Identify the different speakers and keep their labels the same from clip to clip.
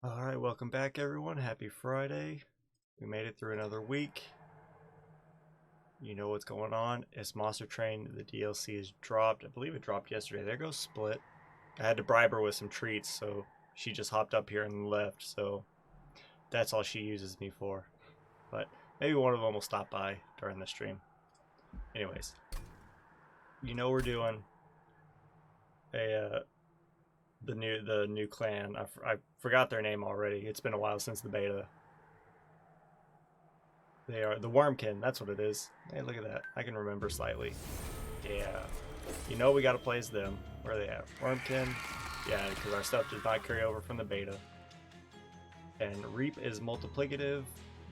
Speaker 1: Alright, welcome back everyone. Happy Friday. We made it through another week. You know what's going on. It's Monster Train. The DLC is dropped. I believe it dropped yesterday. There goes Split. I had to bribe her with some treats, so she just hopped up here and left, so that's all she uses me for. But maybe one of them will stop by during the stream. Anyways, you know we're doing the new clan. I forgot their name already. It's been a while since the beta. They are the Wormkin. That's what it is. Hey, look at that. I can remember slightly. Yeah. You know we gotta play as them. Where are they at? Wormkin. Yeah, because our stuff does not carry over from the beta. And Reap is multiplicative.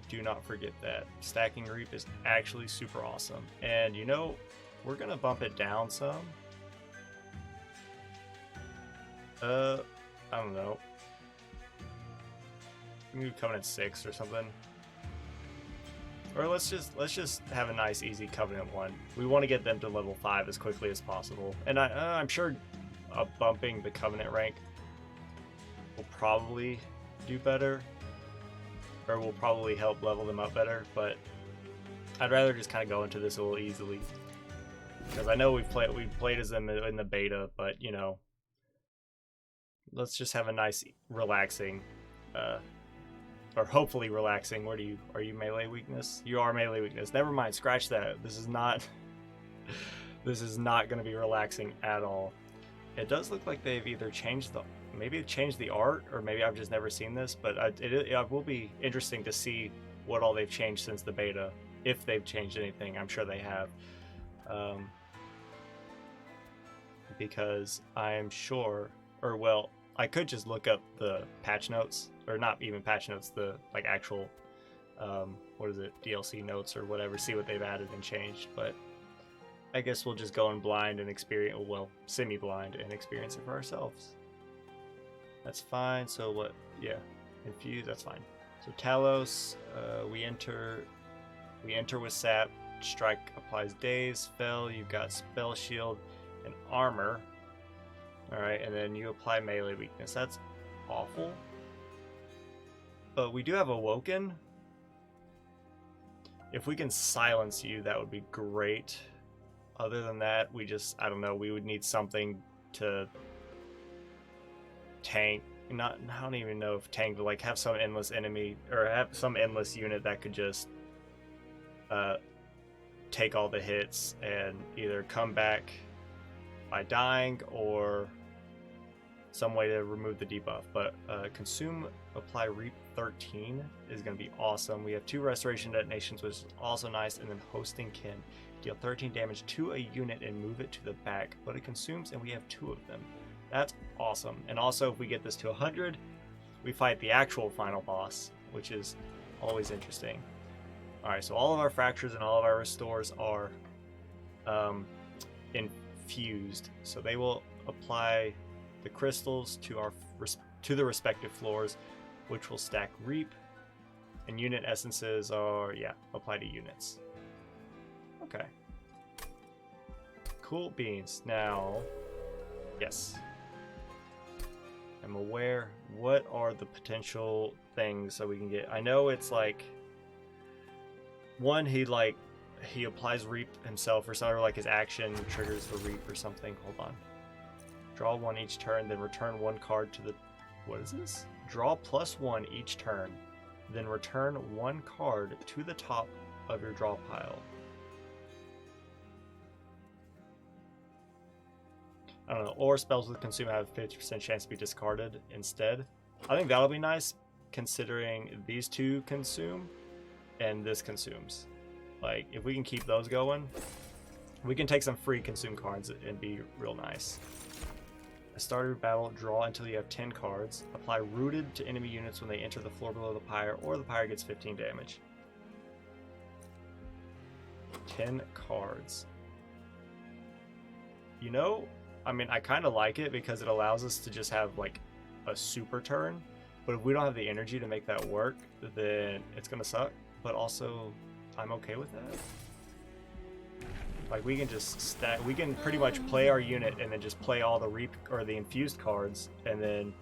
Speaker 1: Do not forget that. Stacking Reap is actually super awesome. And you know, we're gonna bump it down some. I don't know. Maybe Covenant 6 or something. Or let's just have a nice easy Covenant 1. We want to get them to level 5 as quickly as possible. And I'm sure bumping the Covenant rank will probably do better. Or will probably help level them up better, but I'd rather just kind of go into this a little easily. Because I know we've played as them in the beta, but you know, let's just have a nice relaxing or hopefully relaxing. Are you melee weakness? You are melee weakness. Never mind, scratch that. This is not going to be relaxing at all. It does look like they've either changed maybe it changed the art, or maybe I've just never seen this, but it will be interesting to see what all they've changed since the beta, if they've changed anything. I'm sure they have. Because I am sure, or well, I could just look up the patch notes, or not even patch notes, the like actual, what is it, DLC notes or whatever, see what they've added and changed. But I guess we'll just go in blind and experience, well, semi-blind, and experience it for ourselves. That's fine. So what? Yeah, infuse. That's fine. So Talos, we enter with Sap. Strike applies daze. Spell. You've got spell shield and armor. All right, and then you apply melee weakness. That's awful. But we do have Awoken. If we can silence you, that would be great. Other than that, I don't know, we would need something to tank. I don't even know if tank, but like have some endless enemy, or have some endless unit that could just take all the hits and either come back by dying or some way to remove the debuff. But consume, apply Reap 13 is going to be awesome. We have 2 restoration detonations, which is also nice, and then hosting kin. Deal 13 damage to a unit and move it to the back, but it consumes, and we have 2 of them. That's awesome. And also, if we get this to 100, we fight the actual final boss, which is always interesting. Alright, so all of our fractures and all of our restores are infused, so they will apply the crystals to the respective floors, which will stack Reap, and unit essences are, yeah, apply to units. Okay. Cool beans. Now, yes, I'm aware. What are the potential things that we can get? I know it's like one, he applies Reap himself or something, or like his action triggers the Reap or something. Hold on. Draw 1 each turn, then return 1 card to the... What is this? Draw +1 each turn, then return 1 card to the top of your draw pile. I don't know. Or spells with consume have a 50% chance to be discarded instead. I think that'll be nice, considering these 2 consume and this consumes. Like, if we can keep those going, we can take some free consume cards and be real nice. A starter battle, draw until you have 10 cards. Apply Rooted to enemy units when they enter the floor below the pyre, or the pyre gets 15 damage. 10 cards. You know, I mean, I kind of like it because it allows us to just have like a super turn, but if we don't have the energy to make that work, then it's gonna suck. But also, I'm okay with that. Like, we can just stack, we can pretty much play our unit and then just play all the Reap or the infused cards, and then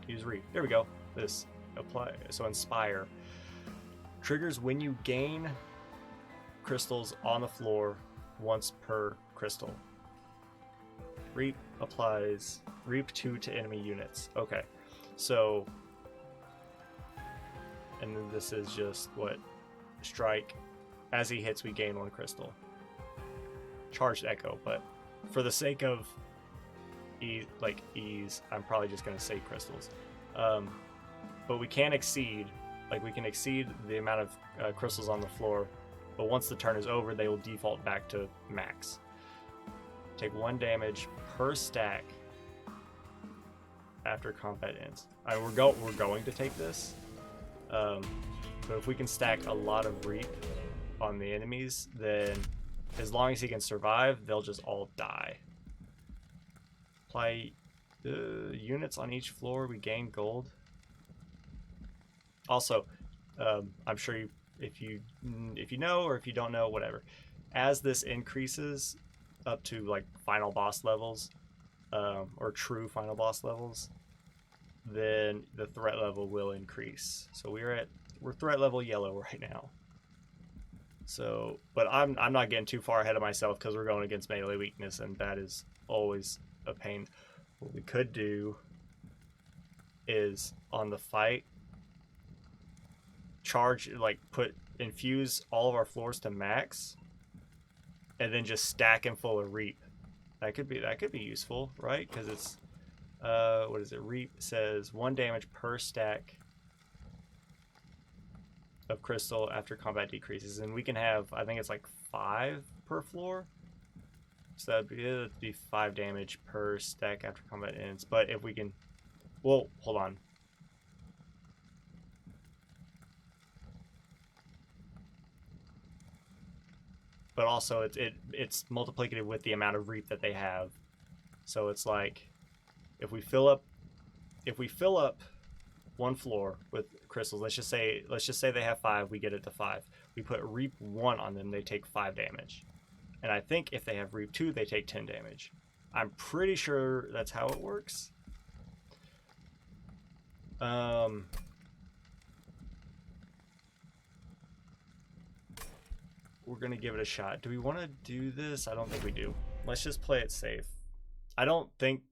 Speaker 1: Use reap. There we go. This apply. So inspire triggers when you gain crystals on the floor once per crystal. Reap applies reap 2 to enemy units. Okay, so and then this is just what strike. As he hits, we gain 1 crystal. Charged echo, but for the sake of ease, I'm probably just gonna say crystals. But we can exceed, we can exceed the amount of crystals on the floor. But once the turn is over, they will default back to max. Take 1 damage per stack after combat ends. We're going to take this. But if we can stack a lot of reap on the enemies, then as long as he can survive, they'll just all die. Apply units on each floor. We gain gold. Also, I'm sure if you know or if you don't know, whatever. As this increases up to like final boss levels, or true final boss levels, then the threat level will increase. So we're threat level yellow right now. So, but I'm not getting too far ahead of myself because we're going against melee weakness, and that is always a pain. What we could do is on the fight, charge, infuse all of our floors to max, and then just stack them full of reap. That could be useful, right? Because it's what is it? Reap says 1 damage per stack of crystal after combat decreases, and we can have, I think it's like 5 per floor, so that'd be 5 damage per stack after combat ends. But if we can, well, hold on. But also it's multiplicative with the amount of reap that they have. So it's like if we fill up 1 floor with crystals, let's just say they have 5, we get it to 5. We put reap 1 on them, they take 5 damage. And I think if they have reap 2, they take 10 damage. I'm pretty sure that's how it works. We're gonna give it a shot. Do we want to do this? I don't think we do. Let's just play it safe. I don't think,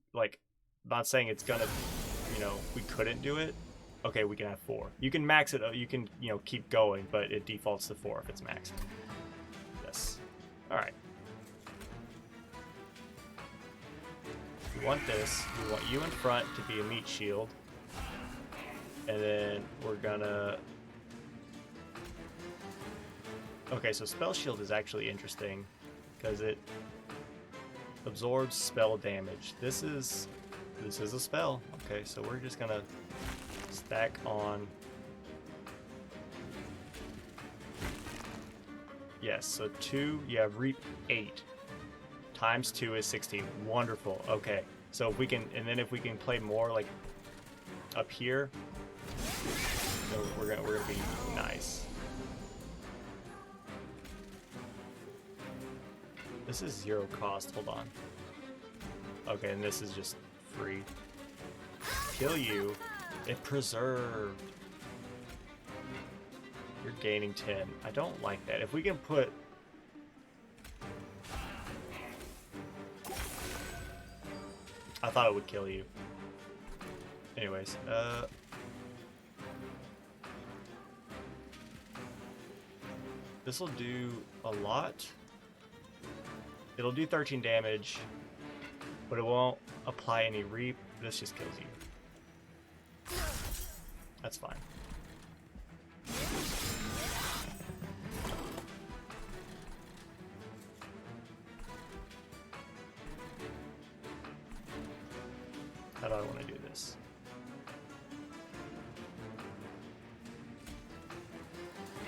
Speaker 1: not saying it's gonna, we couldn't do it. Okay, we can have 4. You can max it. You can, keep going, but it defaults to 4 if it's maxed. Yes. All right. We want this. We want you in front to be a meat shield, and then we're gonna. Okay, so spell shield is actually interesting because it absorbs spell damage. This is a spell. Okay, so we're just gonna stack on. Yes, so 2, you have reap 8 times 2 is 16. Wonderful. Okay, so if we can, and then if we can play more like up here, so we're gonna be nice. This is 0 cost. Hold on. Okay, and this is just free. Kill you. It preserved. You're gaining 10. I don't like that. If we can put... I thought it would kill you. Anyways, this will do a lot. It'll do 13 damage, but it won't apply any reap. This just kills you. That's fine. How do I want to do this?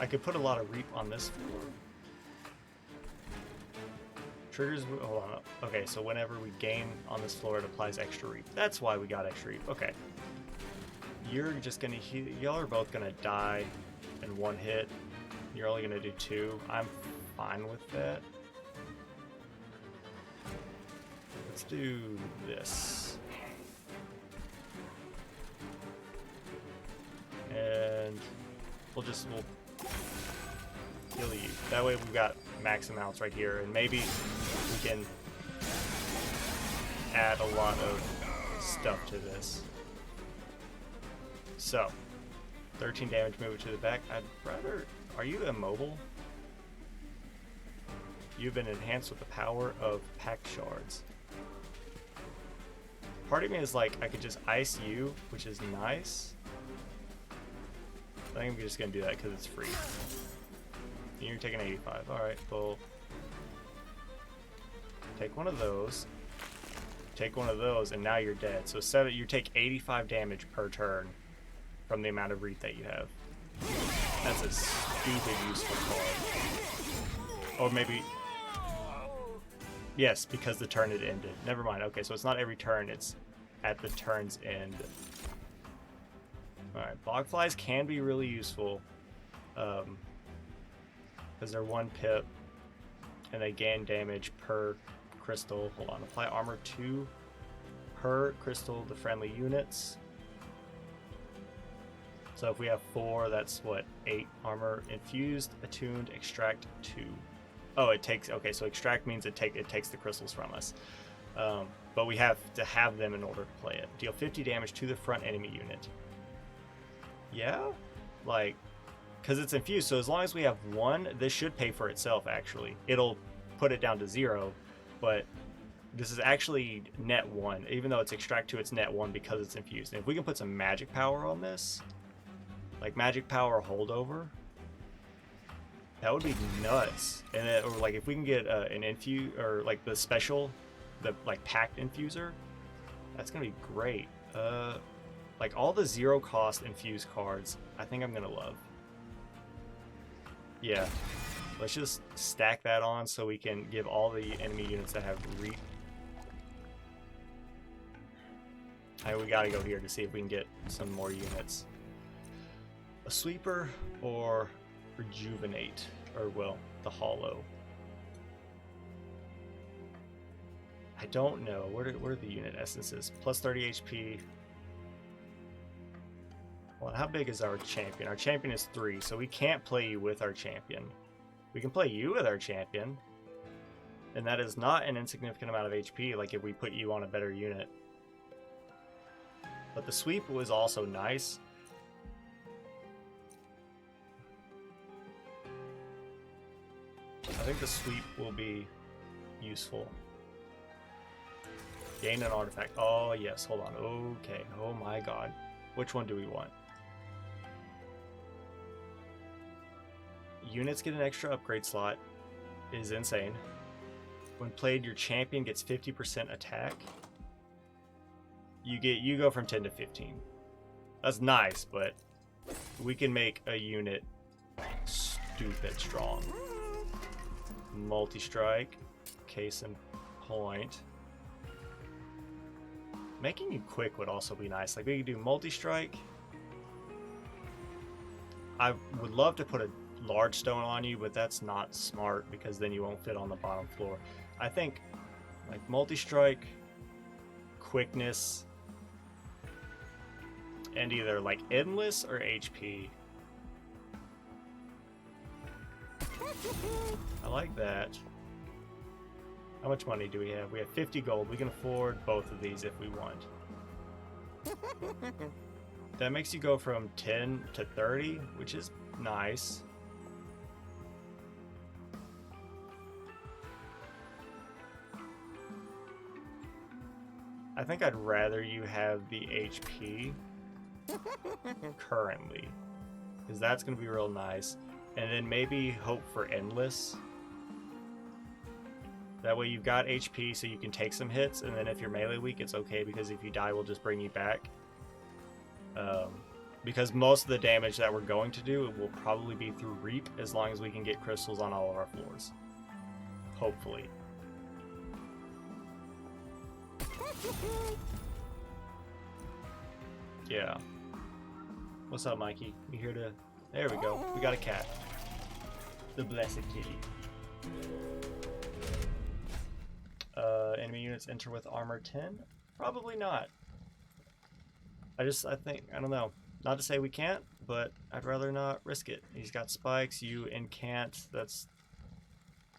Speaker 1: I could put a lot of reap on this floor. Triggers, hold on. Okay, so whenever we gain on this floor, it applies extra reap. That's why we got extra reap. Okay. You're just gonna heal. Y'all are both gonna die in 1 hit. You're only gonna do 2. I'm fine with that. Let's do this. And we'll heal you. That way we've got max amounts right here, and maybe we can add a lot of stuff to this. So, 13 damage, move it to the back. I'd rather... Are you immobile? You've been enhanced with the power of pack shards. Part of me is like, I could just ice you, which is nice. I think I'm just gonna do that because it's free. And you're taking 85. Alright, well. Take one of those. Take one of those, and now you're dead. So you take 85 damage per turn from the amount of reap that you have. That's a stupid useful card. Or maybe... Yes, because the turn had ended. Never mind. Okay, so it's not every turn, it's at the turn's end. Alright, bogflies can be really useful. Because they're 1 pip, and they gain damage per crystal. Hold on, apply armor 2 per crystal to friendly units. So if we have 4, that's what, 8 armor. Infused, attuned, extract 2. Oh, it takes, okay, so extract means it takes the crystals from us. But we have to have them in order to play it. Deal 50 damage to the front enemy unit. Yeah? Like, because it's infused, so as long as we have 1, this should pay for itself, actually. It'll put it down to 0, but this is actually net 1. Even though it's extract 2, it's net 1 because it's infused. And if we can put some magic power on this, like magic power holdover, that would be nuts. And or like if we can get an infuse, or like the special, the like packed infuser, that's gonna be great. Like all the 0 cost infused cards, I think I'm gonna love. Yeah, let's just stack that on so we can give all the enemy units that have reap. We gotta go here to see if we can get some more units. A sweeper or rejuvenate, or well, the hollow. I don't know. Where are the unit essences? Plus 30 HP. Well, how big is our champion? Our champion is 3, so we can't play you with our champion. We can play you with our champion, and that is not an insignificant amount of HP, like if we put you on a better unit. But the sweep was also nice. I think the sweep will be useful. Gain an artifact. Oh, yes. Hold on. Okay. Oh, my God. Which one do we want? Units get an extra upgrade slot. Is insane. When played, your champion gets 50% attack. You go from 10 to 15. That's nice, but we can make a unit stupid strong. Multi-strike. Case in point. Making you quick would also be nice. Like we could do multi-strike. I would love to put a large stone on you, but that's not smart because then you won't fit on the bottom floor. I think like multi-strike, quickness, and either like endless or HP. I like that. How much money do we have? We have 50 gold. We can afford both of these if we want. That makes you go from 10 to 30, which is nice. I think I'd rather you have the HP currently, because that's going to be real nice. And then maybe hope for endless. That way you've got HP so you can take some hits, and then if you're melee weak, it's okay because if you die, we'll just bring you back. Because most of the damage that we're going to do will probably be through Reap as long as we can get crystals on all of our floors. Hopefully. Yeah. What's up, Mikey? You here to... There we go. We got a cat. The blessed kitty. Enemy units enter with armor 10? Probably not. I don't know. Not to say we can't, but I'd rather not risk it. He's got spikes, you incant. That's,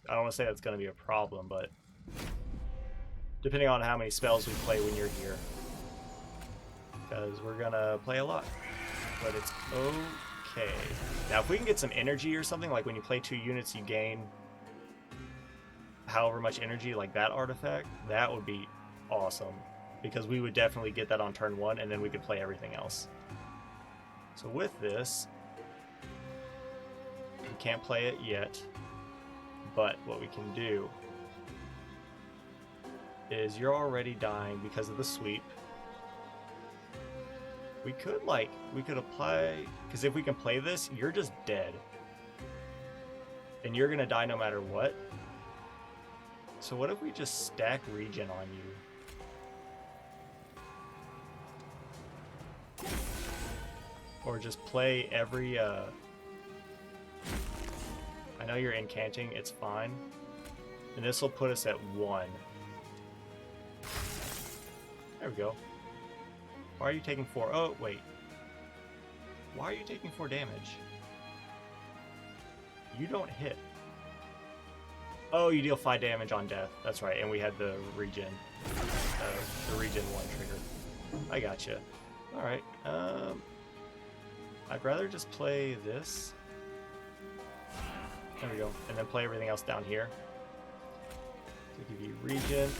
Speaker 1: I don't want to say that's going to be a problem, but depending on how many spells we play when you're here, because we're going to play a lot, but it's okay. Now, if we can get some energy or something, like when you play 2 units, you gain however much energy, like that artifact, that would be awesome, because we would definitely get that on turn 1, and then we could play everything else. So with this, we can't play it yet, but what we can do is, you're already dying because of the sweep. We could apply, because if we can play this, you're just dead. And you're gonna die no matter what. So what if we just stack regen on you? Or just play every, I know you're incanting, it's fine. And this will put us at 1. There we go. Why are you taking 4? Oh, wait. Why are you taking 4 damage? You don't hit. Oh, you deal 5 damage on death. That's right, and we had the regen. The regen 1 trigger. I gotcha. Alright, I'd rather just play this. There we go. And then play everything else down here. To give you regen.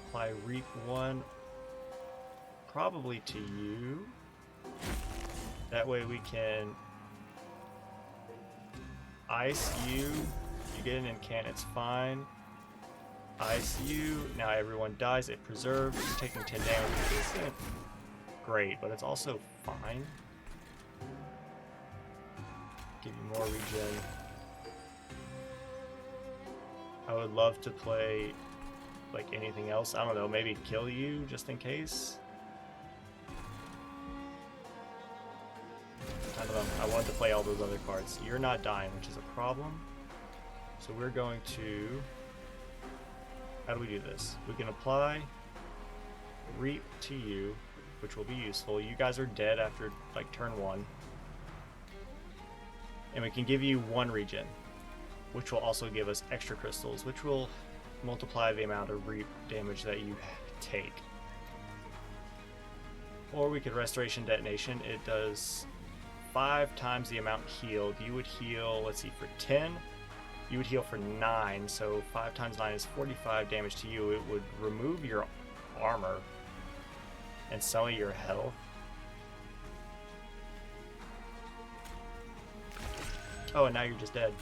Speaker 1: Apply Reap 1. Probably to you. That way we can ice you. You get an incant, it's fine. Ice you. Now everyone dies. It preserves. You're taking 10 damage. This isn't great, but it's also fine. Give you more regen. I would love to play like anything else. I don't know, maybe kill you just in case. I don't know. I wanted to play all those other cards. You're not dying, which is a problem. So we're going to... How do we do this? We can apply Reap to you, which will be useful. You guys are dead after like turn 1. And we can give you 1 regen, which will also give us extra crystals, which will multiply the amount of Reap damage that you take. Or we could Restoration Detonation. It does 5 times the amount healed. You would heal, let's see, for 10. You would heal for 9, so 5 times 9 is 45 damage to you. It would remove your armor and some of your health. Oh, and now you're just dead.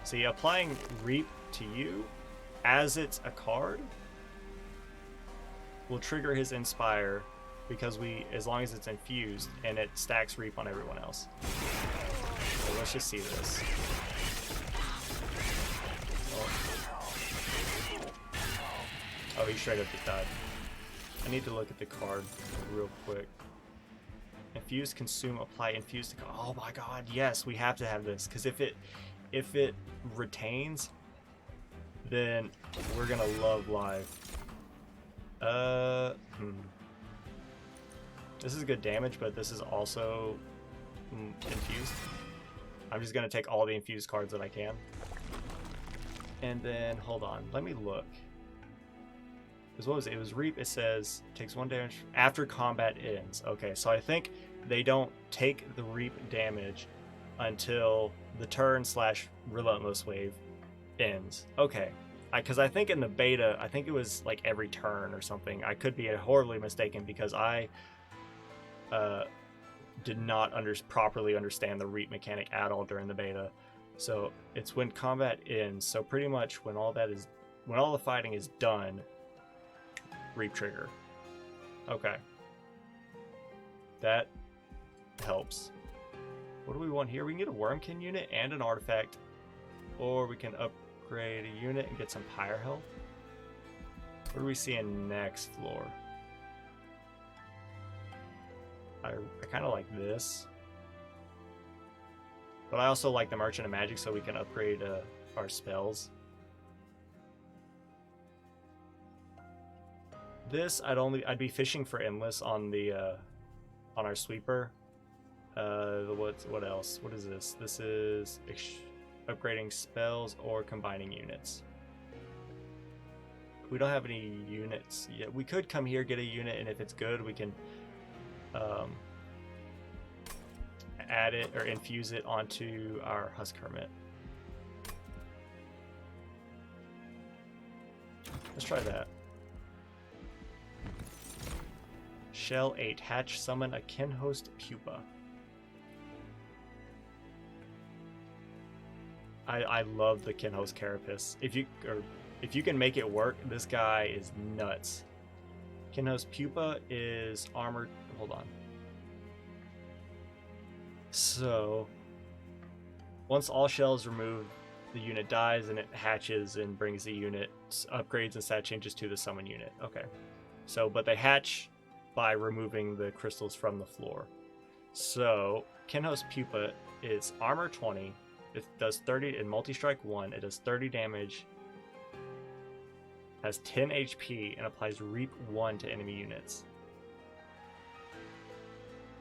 Speaker 1: See, applying Reap to you as it's a card will trigger his Inspire, because as long as it's infused, and it stacks Reap on everyone else. So let's just see this. Oh, he straight up just died. I need to look at the card real quick. Infuse, consume, apply, infuse to... Oh my god, yes, we have to have this, because if it retains, then we're gonna love live. This is good damage, but this is also infused. I'm just gonna take all the infused cards that I can. And then, hold on, let me look. Because what was it? It was Reap. It says takes 1 damage after combat ends. Okay, so I think they don't take the Reap damage until the turn / Relentless Wave ends. Okay, because I think in the beta, I think it was like every turn or something. I could be horribly mistaken, because I did not properly understand the Reap mechanic at all during the beta. So it's when combat ends. So pretty much when all the fighting is done, Reap trigger. Okay, that helps. What do we want here? We can get a Wormkin unit and an artifact, or we can upgrade a unit and get some pyre health. What are we seeing next floor? I kind of like this, but I also like the Merchant of Magic, so we can upgrade our spells. This I'd be fishing for Endless on the on our sweeper. What else? What is this? This is upgrading spells or combining units. We don't have any units yet. We could come here, get a unit, and if it's good, we can add it or infuse it onto our Husk Hermit. Let's try that. Shell 8. Hatch, summon a Kinhost Pupa. I love the Kinhost Carapace. If you can make it work, this guy is nuts. Kinhost Pupa is armored. Hold on. So once all shells removed, the unit dies and it hatches and brings the unit upgrades and stat changes to the summon unit. Okay. So, but they hatch by removing the crystals from the floor. So Kinhost Pupa is armor 20. It does 30 in multi-strike 1. It does 30 damage, has 10 HP, and applies Reap 1 to enemy units.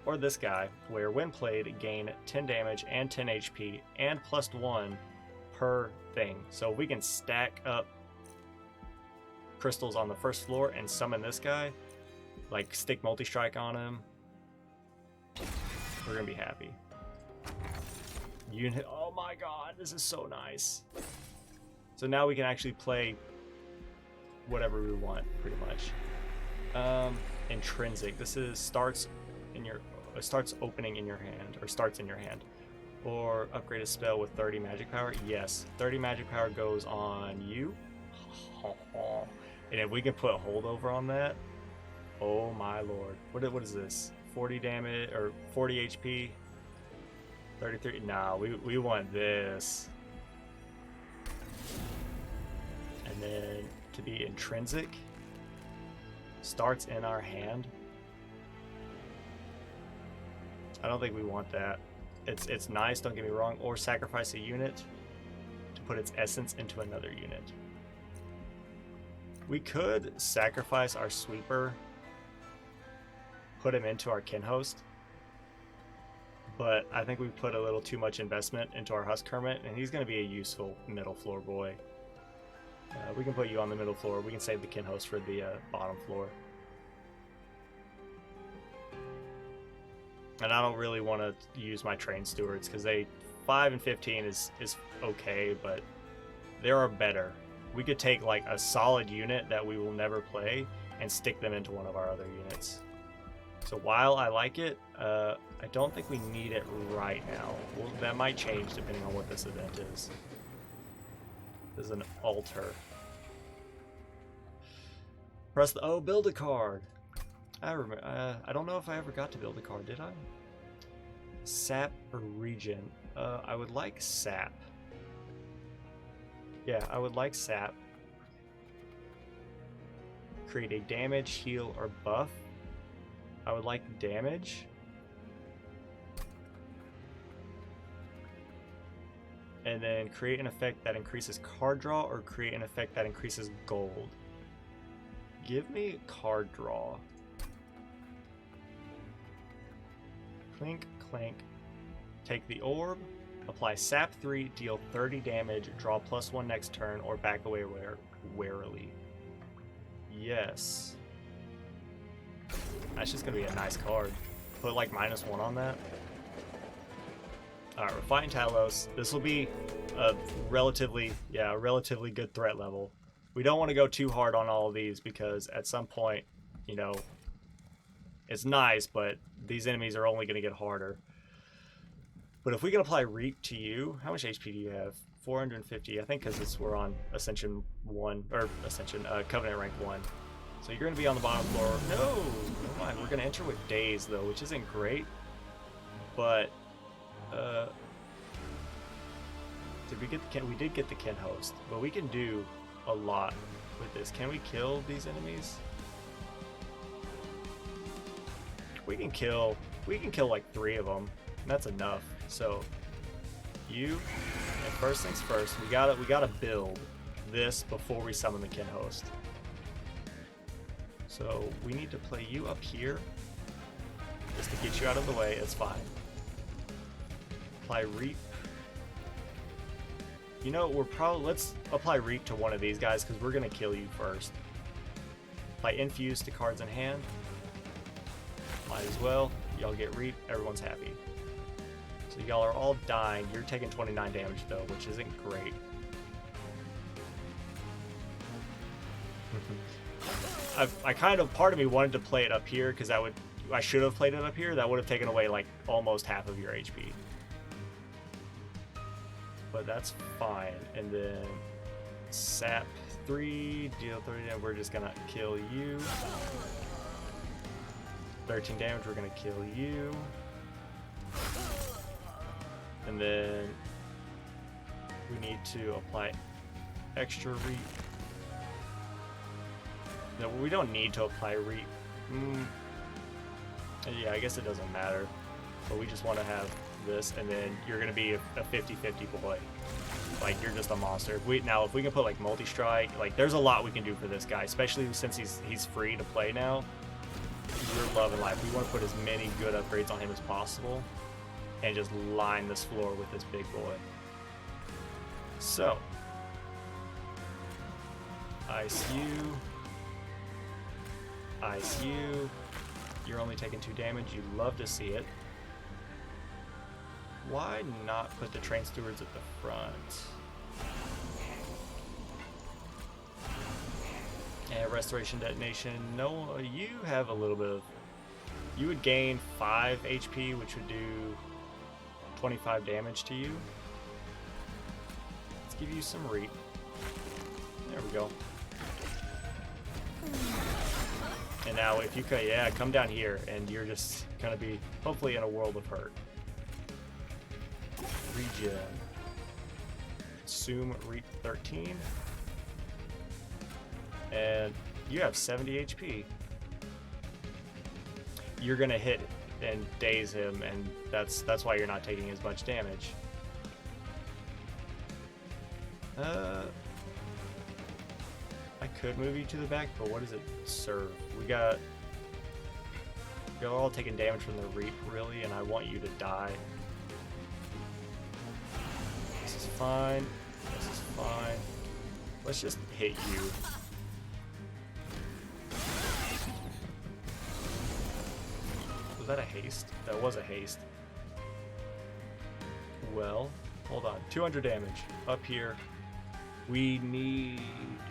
Speaker 1: Or this guy, where when played, gain 10 damage and 10 HP, and +1 per thing. So we can stack up crystals on the first floor and summon this guy, like stick multi-strike on him. We're gonna be happy. Unit, oh my god, this is so nice. So now we can actually play whatever we want, pretty much. Intrinsic. This is starts opening in your hand, or starts in your hand. Or upgrade a spell with 30 magic power. Yes, 30 magic power goes on you. And if we can put a holdover on that, oh my lord. What is this? 40 damage or 40 HP? 33. Nah, we want this. And then to be intrinsic, starts in our hand. I don't think we want that. It's nice, don't get me wrong. Or sacrifice a unit to put its essence into another unit. We could sacrifice our sweeper, put him into our Kinhost, but I think we put a little too much investment into our Husk Hermit, and he's going to be a useful middle floor boy. We can put you on the middle floor. We can save the Kinhost for the bottom floor. And I don't really want to use my train stewards because 5 and 15 is okay, but there are better. We could take like a solid unit that we will never play and stick them into one of our other units. So while I like it, I don't think we need it right now. Well, that might change depending on what this event is. This is an altar. Press the build a card. I remember. I don't know if I ever got to build a card. Did I? Sap or regen? I would like sap. Yeah, I would like sap. Create a damage, heal, or buff. I would like damage. And then create an effect that increases card draw or create an effect that increases gold. Give me card draw. Clink, clink. Take the orb. Apply sap 3, deal 30 damage, draw +1 next turn, or back away warily. Yes. That's just going to be a nice card. Put like -1 on that. Alright, we're fighting Talos. This will be a relatively good threat level. We don't want to go too hard on all of these because at some point, you know, it's nice, but these enemies are only going to get harder. But if we can apply Reap to you, how much HP do you have? 450, I think, because we're on Ascension 1, or Ascension, Covenant rank 1. So you're going to be on the bottom floor. No, never mind. We're going to enter with Daze, though, which isn't great. But, did we get we did get the Kinhost, but we can do a lot with this. Can we kill these enemies? We can kill like 3 of them, and that's enough. So and first things first, we gotta build this before we summon the Kinhost. So we need to play you up here. just to get you out of the way. It's fine. Apply Reap. You know, let's apply Reap to one of these guys because we're gonna kill you first. Apply Infuse to cards in hand. Might as well. Y'all get Reap. Everyone's happy. So y'all are all dying. You're taking 29 damage though, which isn't great. I kind of, part of me wanted to play it up here because I should have played it up here. That would have taken away like almost half of your HP. But that's fine. And then sap 3, deal 30 damage. We're just gonna kill you. 13 damage. We're gonna kill you. And then we need to apply extra Reap. No, we don't need to apply Reap. Yeah, I guess it doesn't matter. But we just want to have this, and then you're going to be a 50-50 boy. Like, you're just a monster. If we can put, like, multi-strike, like, there's a lot we can do for this guy, especially since he's free to play now. You're loving life. We want to put as many good upgrades on him as possible, and just line this floor with this big boy. So, ice you. Ice you. You're only taking 2 damage. You love to see it. Why not put the train stewards at the front? And restoration detonation. No, you have a little bit of. You would gain 5 HP, which would do 25 damage to you. Let's give you some Reap. There we go. And now if you could, yeah, come down here and you're just gonna be hopefully in a world of hurt. Regen. Assume Reap 13. And you have 70 HP. You're gonna hit and daze him, and that's why you're not taking as much damage. I could move you to the back, but what does it serve? You're all taking damage from the Reap, really, and I want you to die. This is fine. This is fine. Let's just hit you. Was that a haste? That was a haste. Well, hold on. 200 damage. Up here. We need...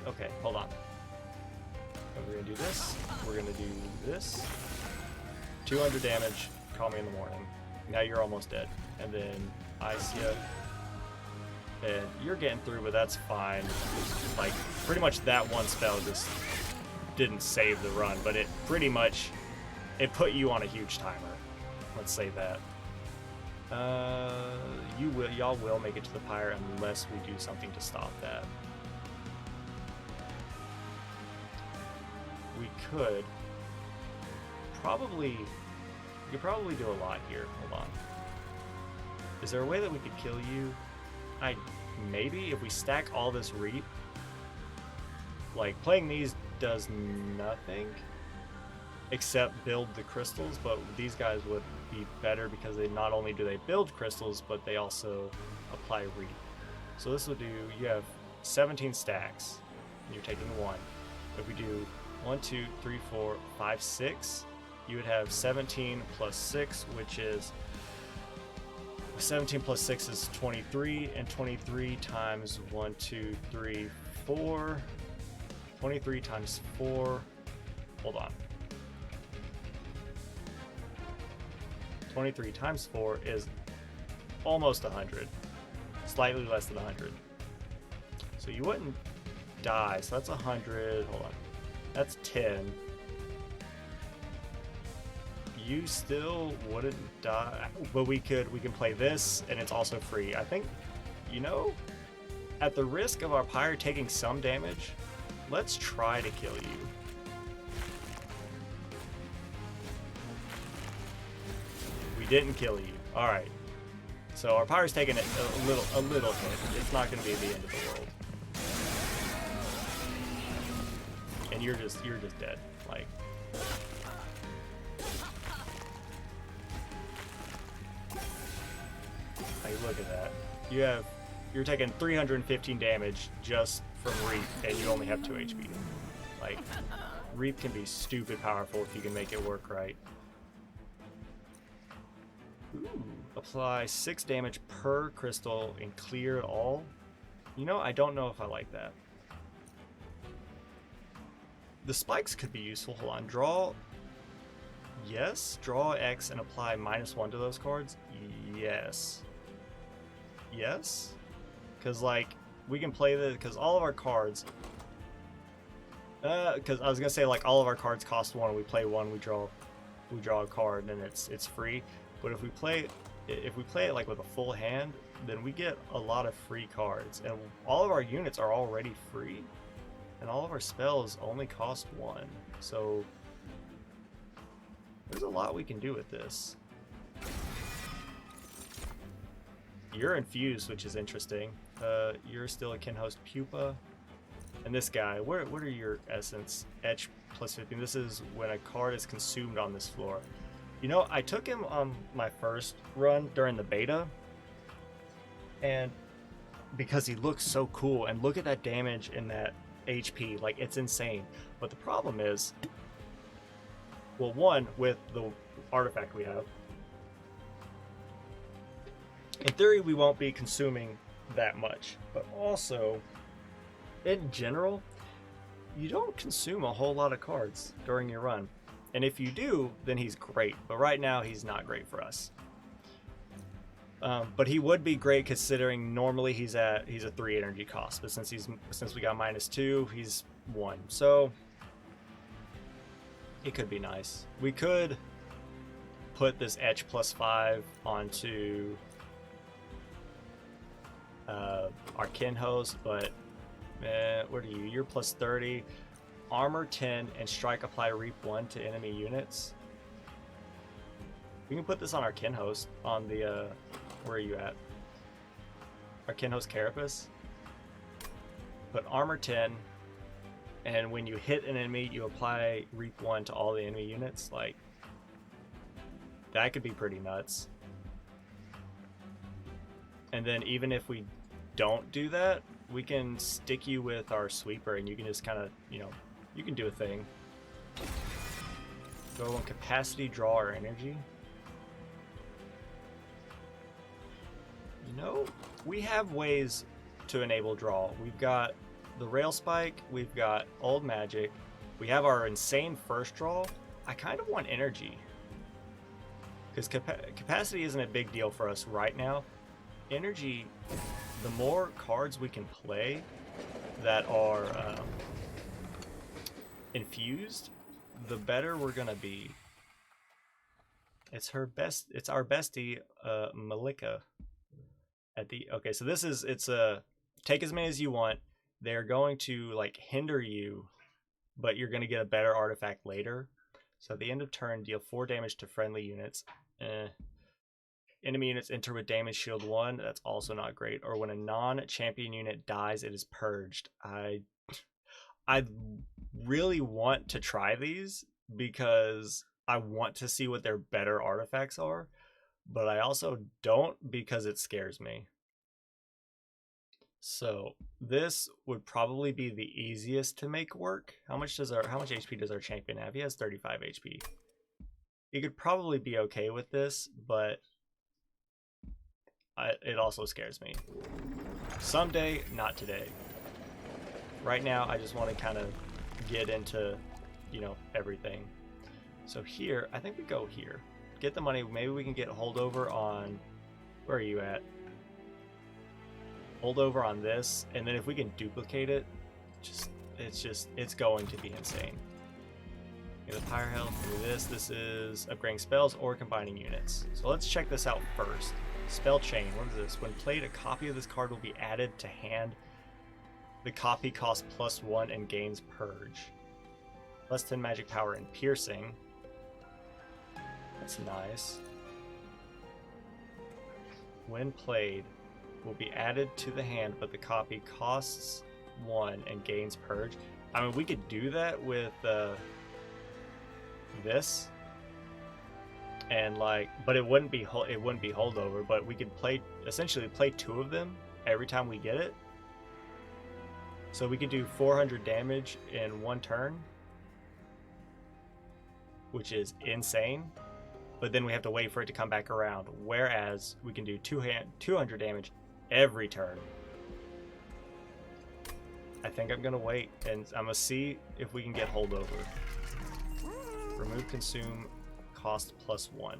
Speaker 1: Okay, hold on. We're gonna do this. We're gonna do this. 200 damage. Call me in the morning. Now you're almost dead. And then ice you. And you're getting through, but that's fine. Like, pretty much that one spell just didn't save the run, but it pretty much... It put you on a huge timer. Let's say that. Y'all will make it to the pyre unless we do something to stop that. We could probably do a lot here. Hold on. Is there a way that we could kill you? Maybe if we stack all this Reap. Like, playing these does nothing except build the crystals, but these guys would be better because they not only do they build crystals, but they also apply Reap. So this will do, you have 17 stacks, and you're taking 1. If we do 1, 2, 3, 4, 5, 6, you would have 17 plus 6, which is 17 plus 6 is 23, and 23 times 1, 2, 3, 4. 23 times 4. Hold on. 23 times 4 is almost 100. Slightly less than 100. So you wouldn't die. So that's 100. Hold on. That's 10. You still wouldn't die. But we can play this, and it's also free. I think, you know, at the risk of our pyre taking some damage, let's try to kill you. We didn't kill you. All right. So our pyre's taking it a little hit. It's not going to be the end of the world. And you're just dead. Like, Like, look at that. You're taking 315 damage just from Reap, and you only have 2 HP. Like, Reap can be stupid powerful if you can make it work right. Ooh, apply 6 damage per crystal and clear it all. You know, I don't know if I like that. The spikes could be useful. Hold on. Draw. Yes. Draw X and apply -1 to those cards. Yes. Yes. Because, like, we can play this. Because all of our cards. Because I was gonna say, like, all of our cards cost 1. We play 1. We draw a card, and it's free. But if we play it like with a full hand, then we get a lot of free cards, and all of our units are already free. And all of our spells only cost 1. So there's a lot we can do with this. You're infused, which is interesting. You're still a Kinhost Pupa. And this guy, what are your essence? Etch +15. This is when a card is consumed on this floor. You know, I took him on my first run during the beta, and because he looks so cool, and look at that damage in that HP, like, it's insane. But the problem is, well, one, with the artifact we have, in theory we won't be consuming that much, but also in general you don't consume a whole lot of cards during your run, and if you do, then he's great, but right now he's not great for us. But he would be great considering normally he's a 3 energy cost, but since we got -2, he's 1. So it could be nice. We could put this Etch +5 onto our Kinhost, but what are you? You're +30, armor 10, and strike apply Reap 1 to enemy units. We can put this on our Kinhost on the where are you at? Our Kinhost Carapace. Put armor 10, and when you hit an enemy, you apply Reap 1 to all the enemy units. Like, that could be pretty nuts. And then even if we don't do that, we can stick you with our sweeper, and you can just kind of, you know, you can do a thing. Go on capacity, draw our energy. You know, we have ways to enable draw. We've got the rail spike, we've got old magic, we have our insane first draw. I kind of want energy, because capacity isn't a big deal for us right now. Energy, the more cards we can play that are infused, the better we're gonna be. It's our bestie, Malika. Okay, so it's a take as many as you want. They're going to, like, hinder you, but you're gonna get a better artifact later. So at the end of turn, deal 4 damage to friendly units. Enemy units enter with damage shield 1. That's also not great. Or when a non-champion unit dies, it is purged. I really want to try these because I want to see what their better artifacts are, but I also don't because it scares me. So this would probably be the easiest to make work. How much HP does our champion have? He has 35 HP. He could probably be okay with this, but it also scares me. Someday, not today. Right now, I just want to kind of get into, you know, everything. So here, I think we go here. Get the money. Maybe we can get holdover on... Where are you at? Holdover on this, and then if we can duplicate it, it's going to be insane. Get the Pyre Health, do this. This is upgrading spells or combining units. So let's check this out first. Spell chain, what is this? When played, a copy of this card will be added to hand. The copy costs +1 and gains purge. Less 10 magic power and piercing. That's nice. When played, will be added to the hand, but the copy costs 1 and gains purge. I mean, we could do that with this. and like, but it wouldn't be holdover. But we could essentially play 2 of them every time we get it. So we could do 400 damage in 1 turn, which is insane. But then we have to wait for it to come back around. Whereas we can do 200 damage every turn. I think I'm gonna wait, and I'm gonna see if we can get holdover. Remove consume, cost +1.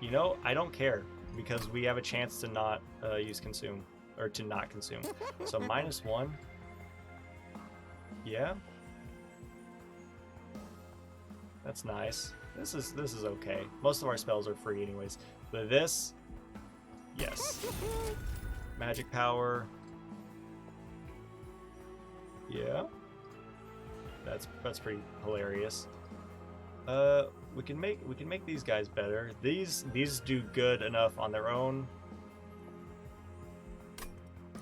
Speaker 1: You know, I don't care, because we have a chance to not use consume, or to not consume. So -1. Yeah. That's nice. This is okay. Most of our spells are free anyways. But this, yes. Magic power. Yeah. That's pretty hilarious. We can make these guys better. These do good enough on their own.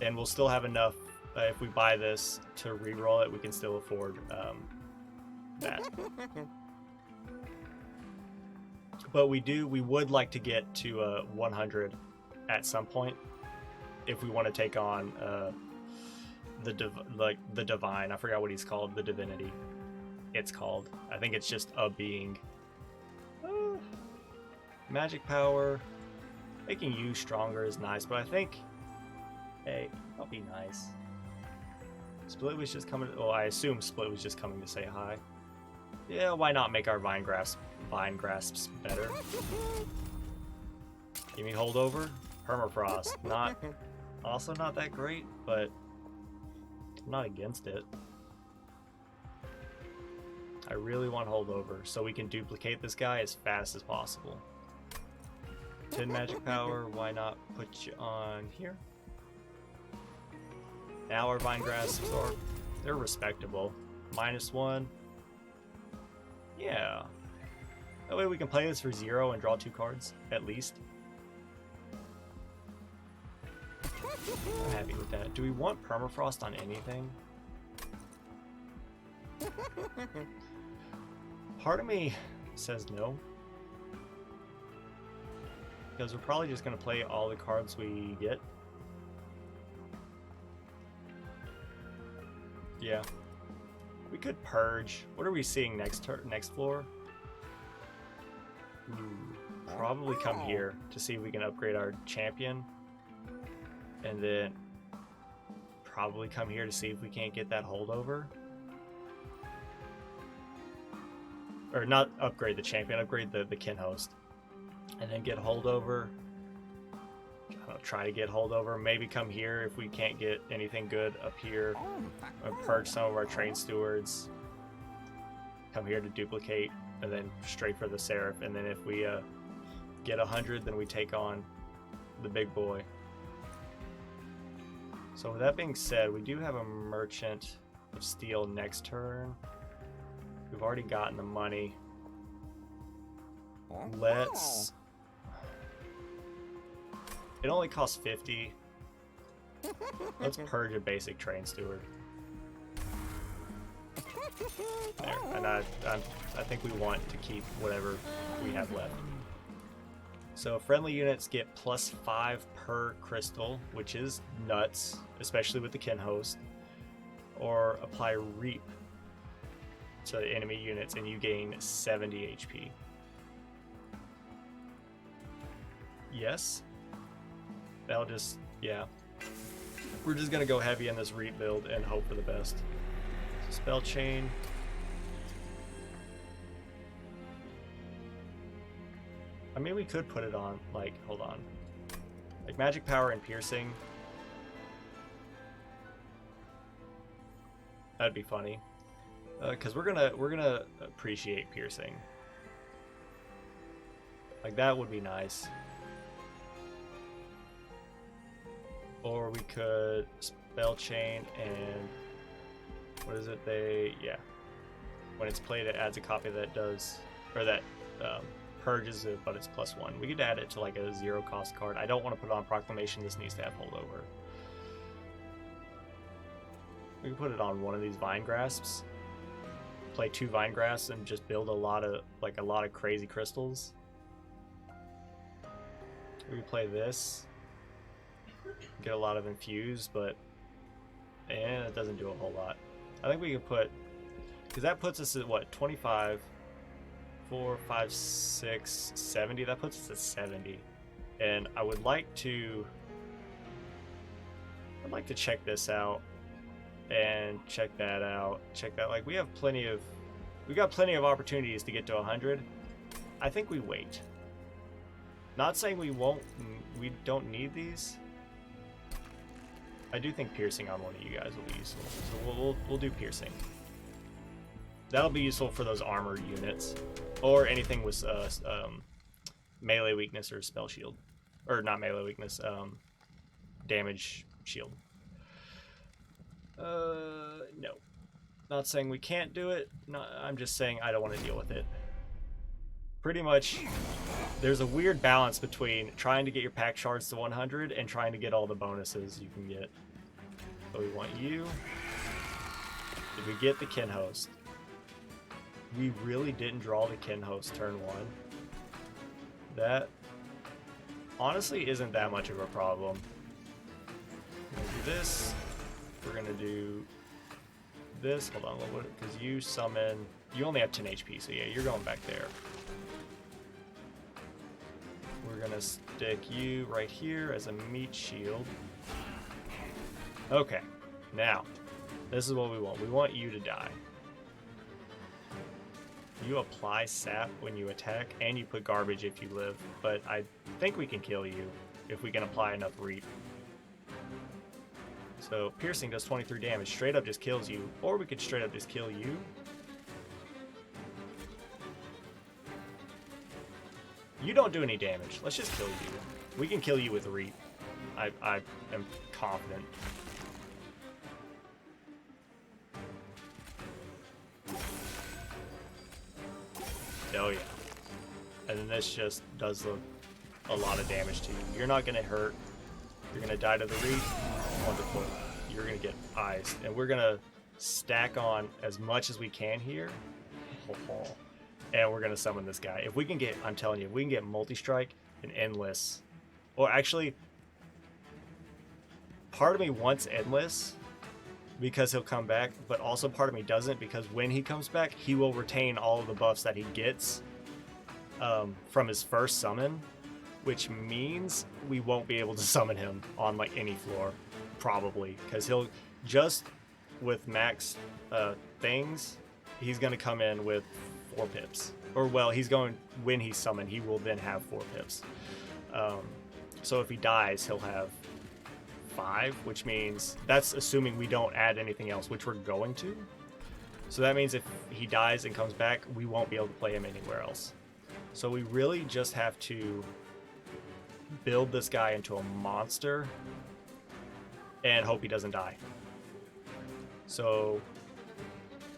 Speaker 1: And we'll still have enough if we buy this to reroll it, we can still afford that. But we would like to get to 100 at some point if we want to take on the divine. I forgot what he's called. The divinity. It's called. I think it's just a being. Magic power. Making you stronger is nice, but I think, hey, that'll be nice. Split was just coming. Well, I assume Split was just coming to say hi. Yeah, why not make our vine grasps better? Give me holdover. Permafrost. Also not that great, but I'm not against it. I really want holdover so we can duplicate this guy as fast as possible. 10 magic power, why not put you on here? Now our vine grasps they're respectable. -1. Yeah. That way we can play this for 0 and draw 2 cards, at least. I'm happy with that. Do we want permafrost on anything? Part of me says no. Because we're probably just going to play all the cards we get. Yeah. We could purge. What are we seeing next floor? Probably come here to see if we can upgrade our champion. And then probably come here to see if we can't get that holdover. Or not upgrade the champion, upgrade the kin host. And then get holdover. I don't know, try to get holdover. Maybe come here if we can't get anything good up here. Or purge some of our train stewards. Come here to duplicate. And then straight for the Seraph. And then if we get 100, then we take on the big boy. So with that being said, we do have a Merchant of Steel next turn. We've already gotten the money. Let's... It only costs 50. Let's purge a basic train steward. There. And I think we want to keep whatever we have left. So friendly units get +5 per crystal, which is nuts, especially with the kin host. Or apply Reap to enemy units and you gain 70 HP. Yes. That'll just, yeah. We're just gonna go heavy in this Reap build and hope for the best. Spell chain. I mean, we could put it on, like, hold on. Like, magic power and piercing. That'd be funny. Because we're gonna appreciate piercing. Like, that would be nice. Or we could spell chain and what is it? Yeah. When it's played, it adds a copy that does, or that purges it, but it's +1. We could add it to like a 0 cost card. I don't want to put it on Proclamation. This needs to have holdover. We can put it on one of these vine grasps. play 2 vine grass and just build a lot of crazy crystals. We could play this, get a lot of infused, but it doesn't do a whole lot. I think we can put, because that puts us at what, 25, 4, 5, 6, 70. That puts us at 70, and I'd like to check this out and check that out. Check that. Like, we got plenty of opportunities to get to 100. I think we wait. Not saying we don't need these. I do think piercing on one of you guys will be useful, so we'll do piercing. That'll be useful for those armored units, or anything with melee weakness or spell shield, or not melee weakness, damage shield. No, not saying we can't do it. No, I'm just saying I don't want to deal with it. Pretty much, there's a weird balance between trying to get your pack shards to 100 and trying to get all the bonuses you can get. So we want you. Did we get the kin host? We really didn't draw the kin host turn 1. That honestly isn't that much of a problem. We're gonna do this. We're gonna do this. Hold on a little bit, because you summon. You only have 10 HP, so yeah, you're going back there. We're gonna stick you right here as a meat shield. Okay, now this is what we want. We want you to die. You apply sap when you attack, and you put garbage if you live, but I think we can kill you if we can apply enough reap. So piercing does 23 damage, straight up just kills you, or we could straight up just kill you. You don't do any damage. Let's just kill you. We can kill you with reap. I am confident. Oh yeah. And then this just does a lot of damage to you. You're not going to hurt. You're going to die to the reap. Wonderful. You're going to get eyes. And we're going to stack on as much as we can here. And we're going to summon this guy. If we can get, I'm telling you, if we can get multi-strike and endless. Or actually, part of me wants endless because he'll come back, but also part of me doesn't, because when he comes back, he will retain all of the buffs that he gets from his first summon, which means we won't be able to summon him on like any floor, probably, because he'll just with max things, he's going to come in with 4 pips, or well, he's going, when he's summoned, he will then have 4 pips. So if he dies, he'll have 5, which means that's assuming we don't add anything else, which we're going to. So that means if he dies and comes back, we won't be able to play him anywhere else. So we really just have to build this guy into a monster and hope he doesn't die. So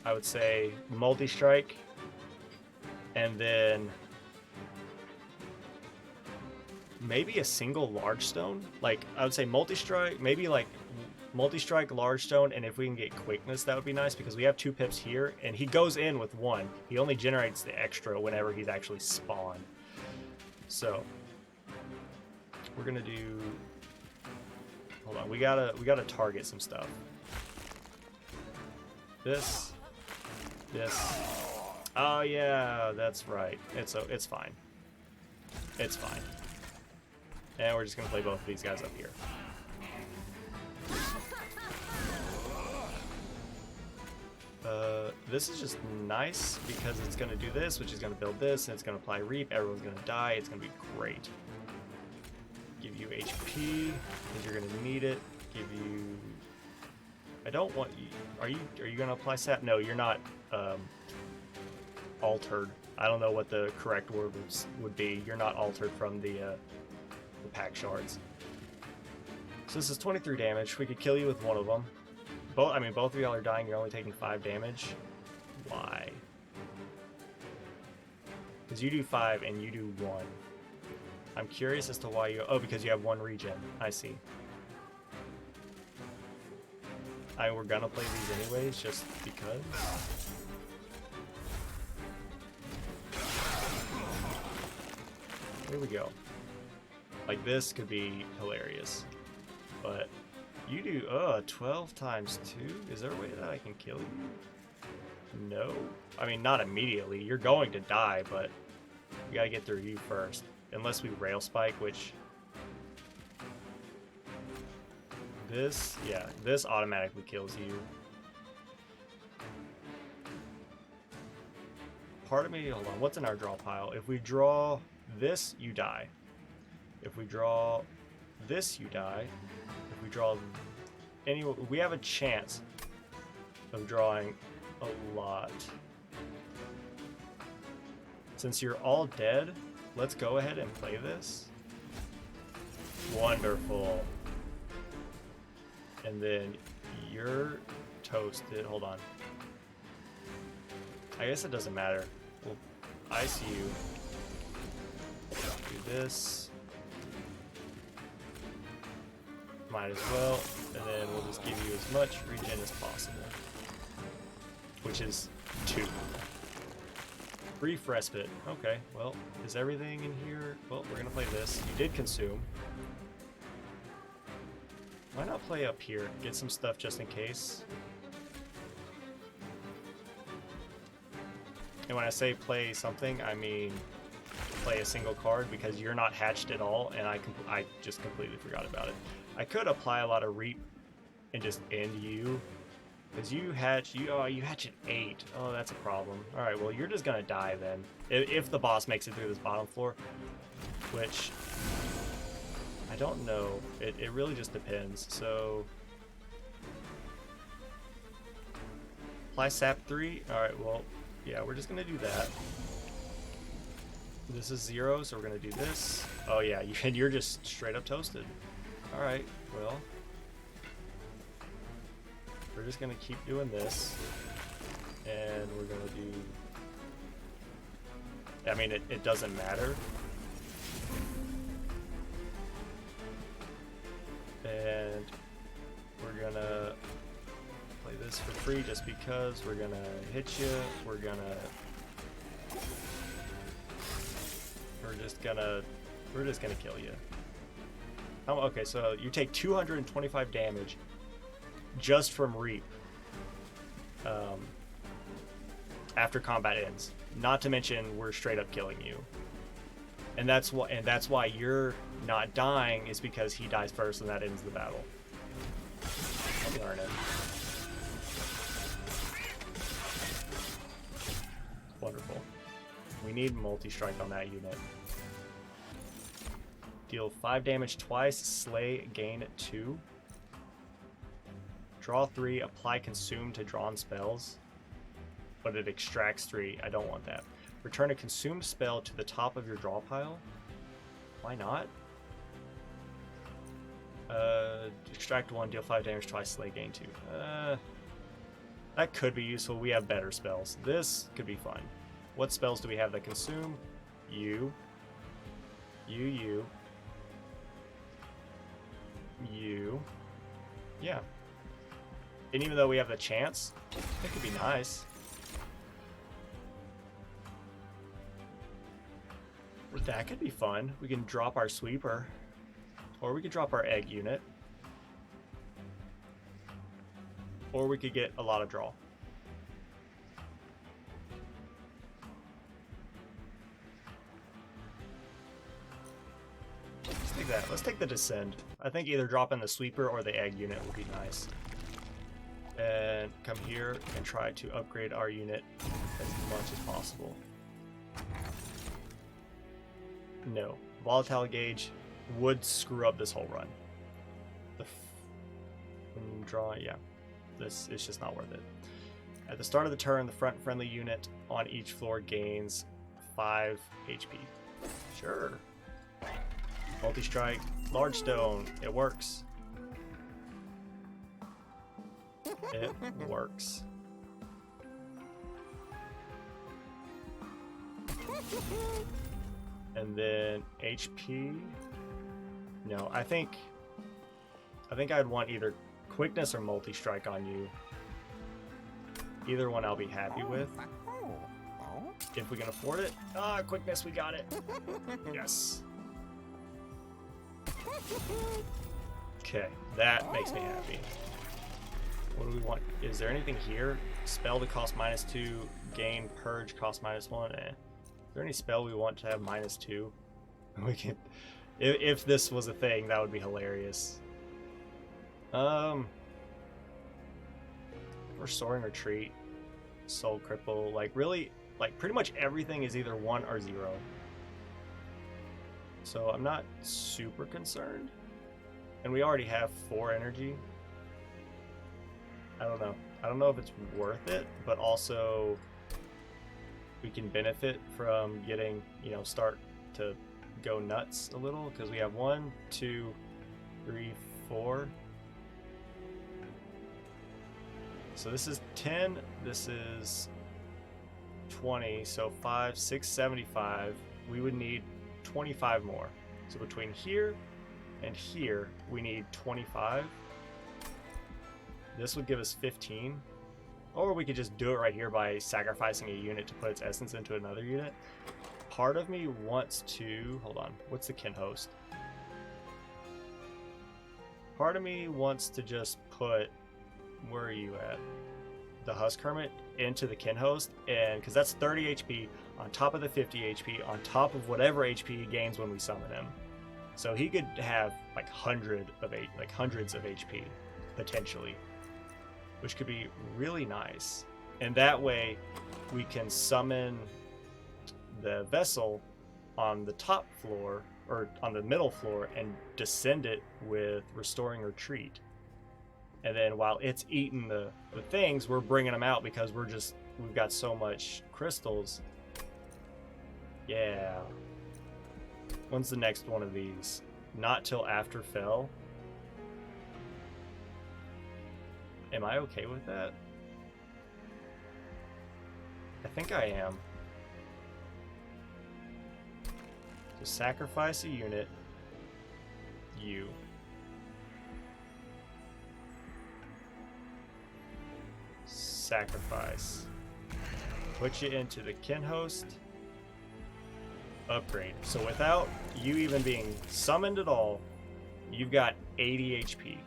Speaker 1: I would say multi-strike, and then maybe a single large stone. Like, I would say multi-strike, maybe like multi-strike, large stone, and if we can get quickness, that would be nice, because we have 2 pips here, and he goes in with 1. He only generates the extra whenever he's actually spawned. So we're gonna do, hold on, we gotta target some stuff. This. Oh yeah, that's right. It's fine. It's fine. And we're just gonna play both of these guys up here. This is just nice because it's gonna do this, which is gonna build this, and it's gonna apply reap. Everyone's gonna die. It's gonna be great. Give you HP because you're gonna need it. Give you. I don't want you. Are you gonna apply sap? No, you're not. Altered. I don't know what the correct word would be. You're not altered from the pack shards. So this is 23 damage. We could kill you with one of them. Both of y'all are dying. You're only taking 5 damage. Why? Because you do 5 and you do 1. I'm curious as to why you. Oh, because you have 1 regen. I see. We're gonna play these anyways, just because. Here we go. Like, this could be hilarious. But you do 12 times 2? Is there a way that I can kill you? No. I mean, not immediately. You're going to die, but we gotta get through you first. Unless we rail spike, which... This, yeah, this automatically kills you. Part of me, hold on, what's in our draw pile? If we draw this, you die. If we draw this, you die. If we draw any, we have a chance of drawing a lot. Since you're all dead, let's go ahead and play this. Wonderful. And then you're toasted. Hold on. I guess it doesn't matter. We'll ice you. Do this. Might as well. And then we'll just give you as much regen as possible. Which is 2. Brief respite. Okay, well, is everything in here? Well, we're gonna play this. You did consume. Why not play up here? Get some stuff just in case. And when I say play something, I mean play a single card, because you're not hatched at all, and I just completely forgot about it. I could apply a lot of reap and just end you, because you hatch at 8. Oh, that's a problem. All right, well, you're just gonna die then if the boss makes it through this bottom floor, which I don't know. It really just depends. So apply sap 3. All right, well, yeah, we're just gonna do that. This is 0, so we're gonna do this. Oh yeah, you're just straight up toasted. All right, well, we're just gonna keep doing this, and we're gonna do. I mean, it doesn't matter. And we're gonna play this for free just because. We're gonna hit you. We're just gonna kill you. Okay, so you take 225 damage just from Reap after combat ends. Not to mention we're straight up killing you. And that's why you're not dying, is because he dies first and that ends the battle. Let me learn it. Wonderful. We need multi-strike on that unit. Deal 5 damage twice, slay, gain 2. Draw 3, apply consume to drawn spells. But it extracts 3. I don't want that. Return a consumed spell to the top of your draw pile. Why not? Extract 1, deal 5 damage twice, slay, gain 2. That could be useful. We have better spells. This could be fun. What spells do we have that consume? You. Yeah. And even though we have the chance, it could be nice. That could be fun. We can drop our sweeper, or we could drop our egg unit, or we could get a lot of draw. Let's take that. Let's take the descend. I think either dropping the sweeper or the egg unit would be nice. And come here and try to upgrade our unit as much as possible. No. Volatile gauge would screw up this whole run. Yeah. This is just not worth it. At the start of the turn, the front friendly unit on each floor gains 5 HP. Sure. Multi-strike, large stone. It works. It works. And then HP. No, I think I'd want either quickness or multi-strike on you. Either one I'll be happy with. if we can afford it. Ah, quickness, we got it. Yes. Okay, that makes me happy. What do we want? Is there anything here? Spell to cost -2, gain purge cost -1. Is there any spell we want to have -2? We can. If this was a thing, that would be hilarious. Restoring Retreat, Soul Cripple, like really, like pretty much everything is either 1 or 0. So I'm not super concerned. And we already have 4 energy. I don't know. I don't know if it's worth it, but also we can benefit from getting, you know, start to go nuts a little, because we have 1, 2, 3, 4. So this is 10, this is 20, so 5, 6, 75. We would need 25 more. So between here and here, we need 25. This would give us 15. Or we could just do it right here by sacrificing a unit to put its essence into another unit. Part of me wants to... Hold on. What's the kin host? Part of me wants to just put... Where are you at? The Husk Hermit into the kin host, and because that's 30 HP on top of the 50 HP on top of whatever HP he gains when we summon him. So he could have like hundreds of HP potentially, which could be really nice. And that way we can summon the vessel on the top floor or on the middle floor and descend it with Restoring Retreat. And then while it's eating the things, we're bringing them out because we've got so much crystals. Yeah. When's the next one of these? Not till after Fell. Am I okay with that? I think I am. So sacrifice a unit. You. Sacrifice. Put you into the kin host. Upgrade. So without you even being summoned at all, you've got 80 HP.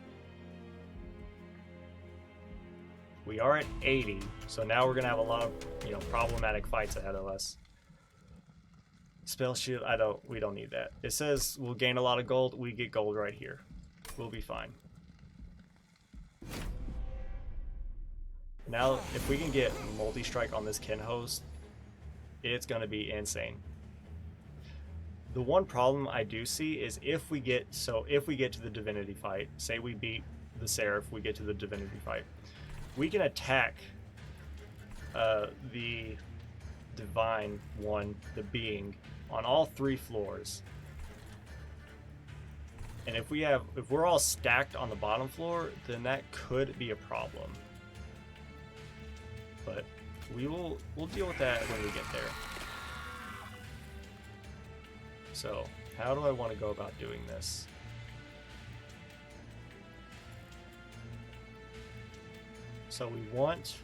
Speaker 1: We are at 80, so now we're gonna have a lot of, you know, problematic fights ahead of us. Spell shield, we don't need that. It says we'll gain a lot of gold. We get gold right here. We'll be fine. Now, if we can get multi-strike on this kin host, it's gonna be insane. The one problem I do see is if we get to the divinity fight, say we beat the Seraph, we get to the divinity fight, we can attack the divine one, the being, on all 3 floors. And if we're all stacked on the bottom floor, then that could be a problem. But we'll deal with that when we get there. So, how do I want to go about doing this? So we want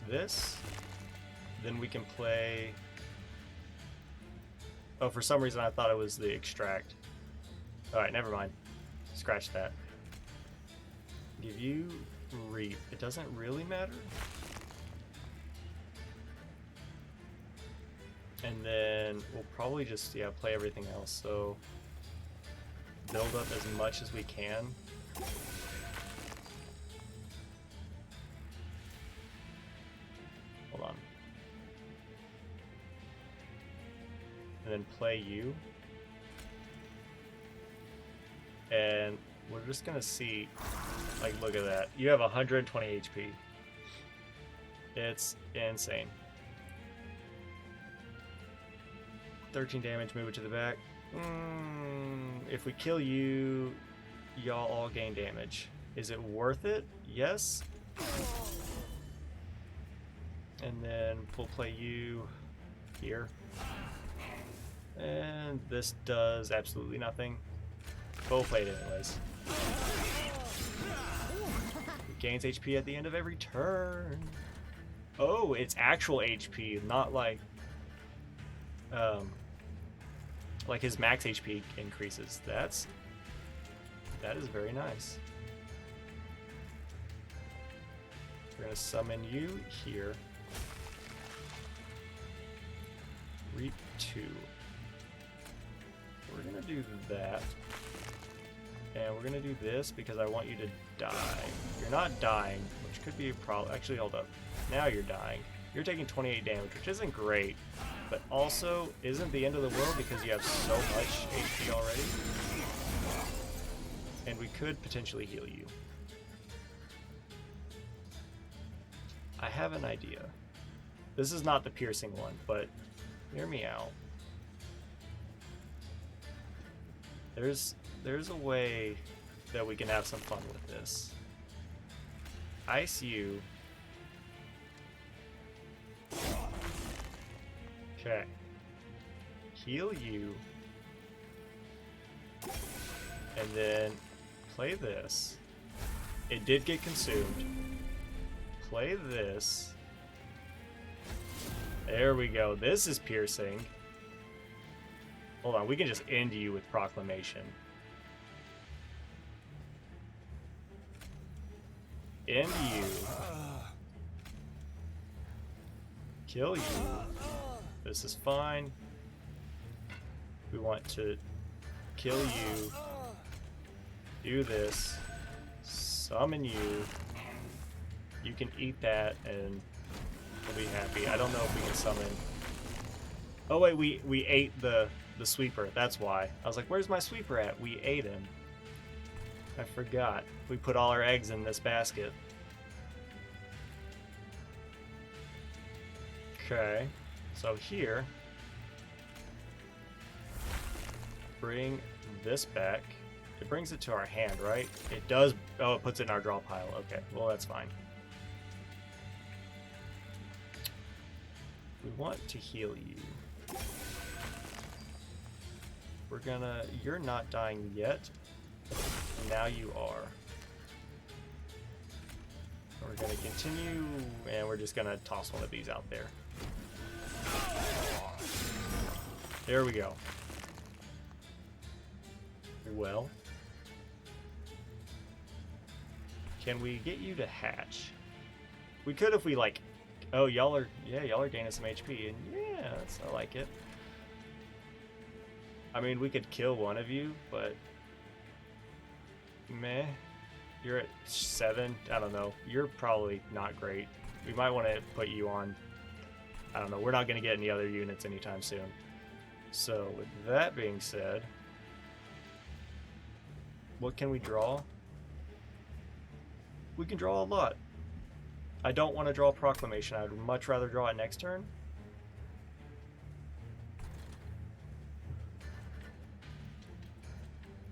Speaker 1: this, then we can play... Oh, for some reason I thought it was the extract. Alright, never mind. Scratch that. Give you reap. It doesn't really matter. And then we'll probably just, yeah, play everything else. So build up as much as we can. Hold on. And then play you. And we're just gonna see, like, look at that. You have 120 HP. It's insane. 13 damage, move it to the back. If we kill you, y'all all gain damage. Is it worth it? Yes. And then we'll play you here. And this does absolutely nothing. But we'll play it anyways. It gains HP at the end of every turn. Oh, it's actual HP, not like his max HP increases. That is very nice. We're gonna summon you here. Reap 2. We're gonna do that. And we're gonna do this because I want you to die. You're not dying, which could be a problem. Actually, hold up. Now you're dying. You're taking 28 damage, which isn't great, but also isn't the end of the world because you have so much HP already. And we could potentially heal you. I have an idea. This is not the piercing one, but hear me out. There's a way that we can have some fun with this. Ice you. Okay. Heal you. And then play this. It did get consumed. Play this. There we go. This is piercing. Hold on, we can just end you with Proclamation. End you. Kill you. This is fine. We want to kill you. Do this. Summon you. You can eat that and we'll be happy. I don't know if we can summon. Oh wait, we ate the sweeper. That's why. I was like, where's my sweeper at? We ate him. I forgot. We put all our eggs in this basket. Okay. So here, bring this back. It brings it to our hand, right? It does. Oh, it puts it in our draw pile. Okay, well, that's fine. We want to heal you. We're gonna... You're not dying yet. Now you are. We're gonna continue, and we're just gonna toss one of these out there. There we go. Well, can we get you to hatch? We could if we like. Oh, y'all are gaining some HP, and yeah, I like it. I mean, we could kill one of you, but meh. You're at 7. I don't know. You're probably not great. We might want to put you on. I don't know. We're not going to get any other units anytime soon. So, with that being said, what can we draw? We can draw a lot. I don't want to draw Proclamation. I'd much rather draw it next turn.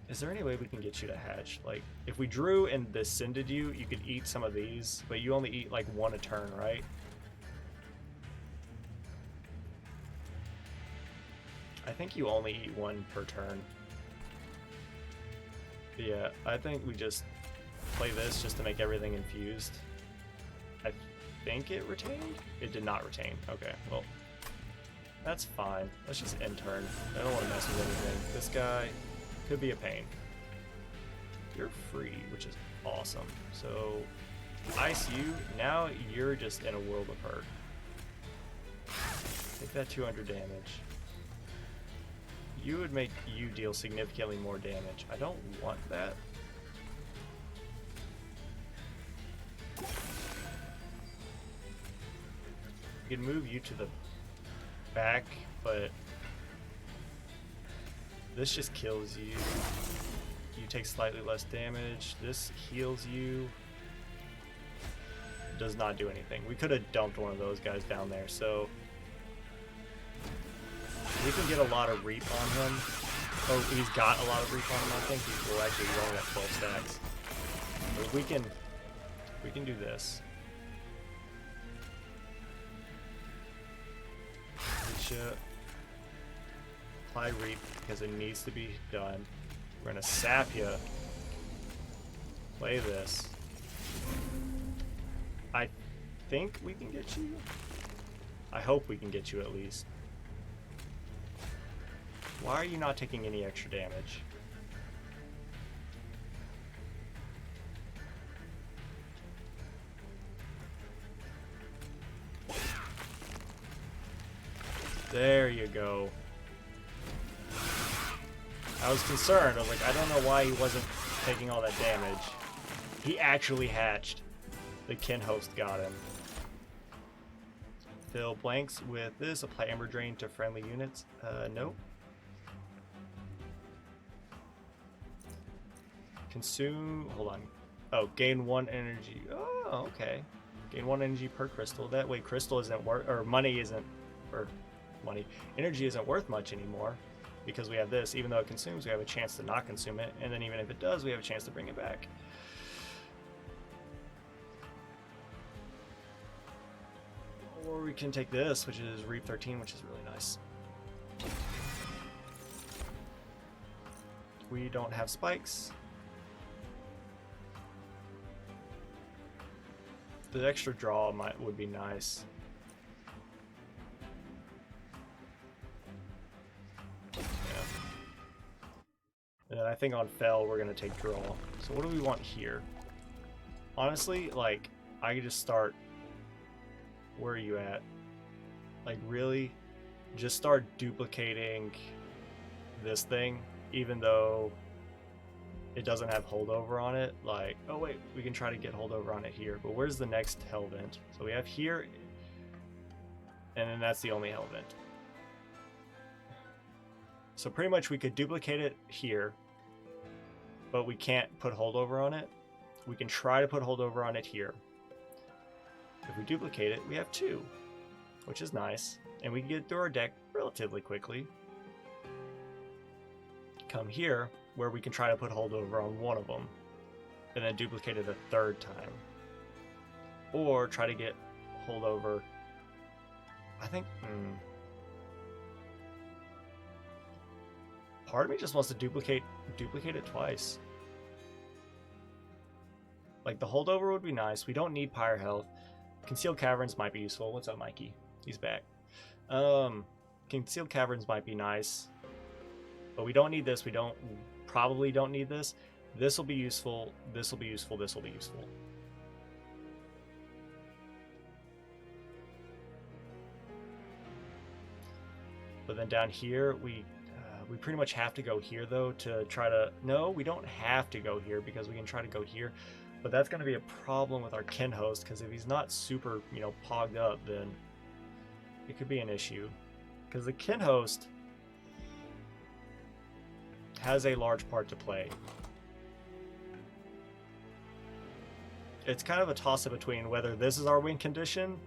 Speaker 1: Is there any way we can get you to hatch? Like, if we drew and descended you, you could eat some of these, but you only eat like 1 a turn, right? I think you only eat 1 per turn. Yeah, I think we just play this just to make everything infused. I think it retained? It did not retain. Okay, well, that's fine. Let's just end turn. I don't want to mess with anything. This guy could be a pain. You're free, which is awesome. So, ice you. Now you're just in a world of hurt. Take that 200 damage. You would make you deal significantly more damage. I don't want that. We can move you to the back, but this just kills you. You take slightly less damage. This heals you. Does not do anything. We could have dumped one of those guys down there, so we can get a lot of reap on him. Oh, he's got a lot of reap on him. I think he will actually roll at 12 stacks. But we can do this. Apply reap because it needs to be done. We're gonna sap you. Play this. think we can get you. I hope we can get you at least. Why are you not taking any extra damage? There you go. I was concerned. I was like, I don't know why he wasn't taking all that damage. He actually hatched. The kin host got him. Fill blanks with this. Apply Ember Drain to friendly units. Nope. Consume. Hold on. Oh, gain 1 energy. Oh, okay. Gain 1 energy per crystal. That way, crystal isn't worth, or money isn't, or money, energy isn't worth much anymore because we have this. Even though it consumes, we have a chance to not consume it, and then even if it does, we have a chance to bring it back. Or we can take this, which is Reap 13, which is really nice. We don't have spikes. The extra draw would be nice. Yeah. And then I think on Fell we're gonna take draw. So what do we want here? Honestly, like, I could just start. Where are you at? Like, really? Just start duplicating this thing, even though it doesn't have holdover on it. Like, oh wait, we can try to get holdover on it here, but where's the next hell vent? So we have here, and then that's the only hell vent. So pretty much we could duplicate it here, but we can't put holdover on it. We can try to put holdover on it here. If we duplicate it, we have 2, which is nice, and we can get through our deck relatively quickly. Come here, where we can try to put holdover on one of them, and then duplicate it a 3rd time. Or try to get holdover. I think, part of me just wants to duplicate it twice. Like, the holdover would be nice. We don't need Pyre Health. Concealed Caverns might be useful. What's up, Mikey? He's back. Concealed Caverns might be nice. But we don't need this. We probably don't need this. This will be useful. This will be useful. This will be useful. But then down here, we pretty much have to go here, though, to try to... No, we don't have to go here because we can try to go here. But that's going to be a problem with our kin host, because if he's not super, you know, pogged up, then it could be an issue. Because the kin host has a large part to play. It's kind of a toss-up between whether this is our win condition,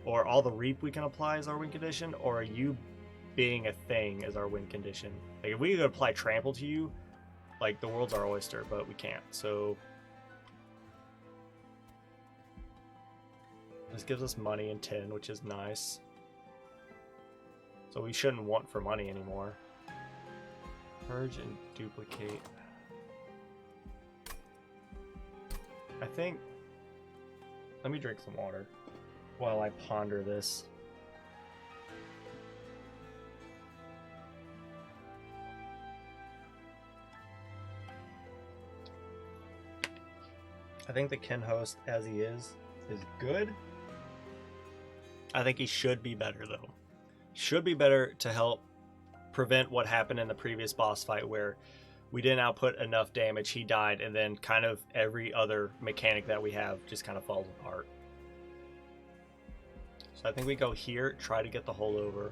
Speaker 1: or all the reap we can apply is our win condition, or you being a thing is our win condition. Like, if we could apply trample to you, like, the world's our oyster, but we can't, so... This gives us money and 10, which is nice. So we shouldn't want for money anymore. Purge and duplicate. I think... Let me drink some water while I ponder this. I think the kin host, as he is good. I think he should be better, though. Should be better to help prevent what happened in the previous boss fight where we didn't output enough damage, he died, and then kind of every other mechanic that we have just kind of falls apart. So I think we go here, try to get the holdover.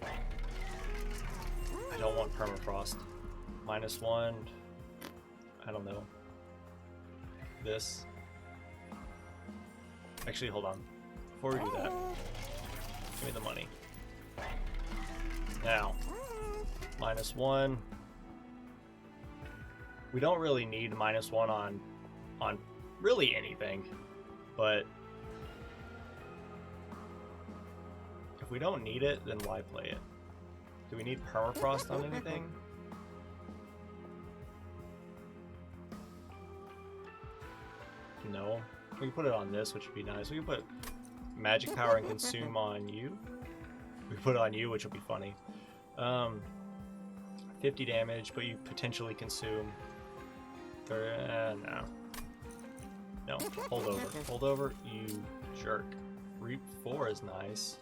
Speaker 1: I don't want permafrost. -1. I don't know. This. Actually, hold on. Before we do that, give me the money. Now, -1. We don't really need -1 on really anything, but if we don't need it, then why play it? Do we need permafrost on anything? No. We can put it on this, which would be nice. We can put magic power and consume on you. We can put it on you, which would be funny. 50 damage, but you potentially consume. No. No. Hold over. Hold over, you jerk. Reap 4 is nice.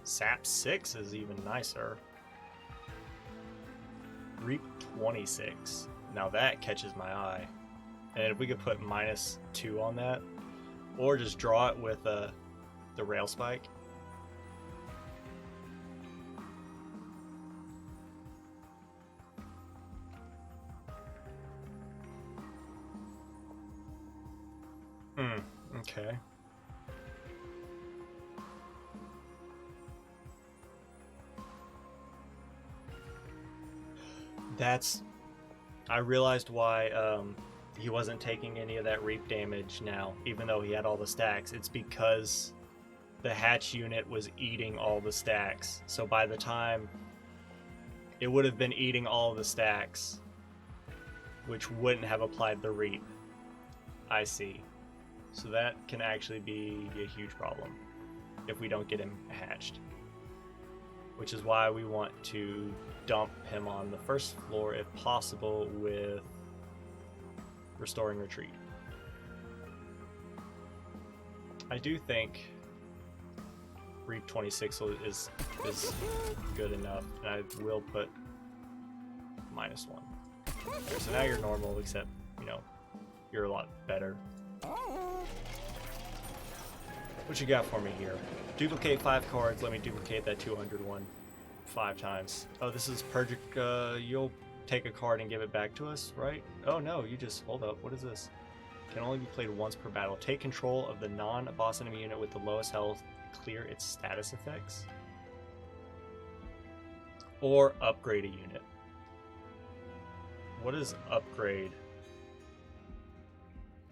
Speaker 1: Sap 6 is even nicer. Reap 26. Now that catches my eye. And if we could put -2 on that, or just draw it with the rail spike. Okay. I realized why he wasn't taking any of that reap damage now, even though he had all the stacks. It's because the hatch unit was eating all the stacks. So by the time it would have been eating all the stacks, which wouldn't have applied the reap. I see. So that can actually be a huge problem if we don't get him hatched. Which is why we want to dump him on the first floor if possible with restoring retreat. I do think Reap 26 is good enough, and I will put -1. Okay, so now you're normal, except, you know, you're a lot better. What you got for me here? Duplicate 5 cards. Let me duplicate that 200 one 5 times. Oh, this is Purgic. You'll take a card and give it back to us, right? Oh no, you just hold up. What is this? Can only be played once per battle. Take control of the non-boss enemy unit with the lowest health. Clear its status effects. Or upgrade a unit. What is upgrade?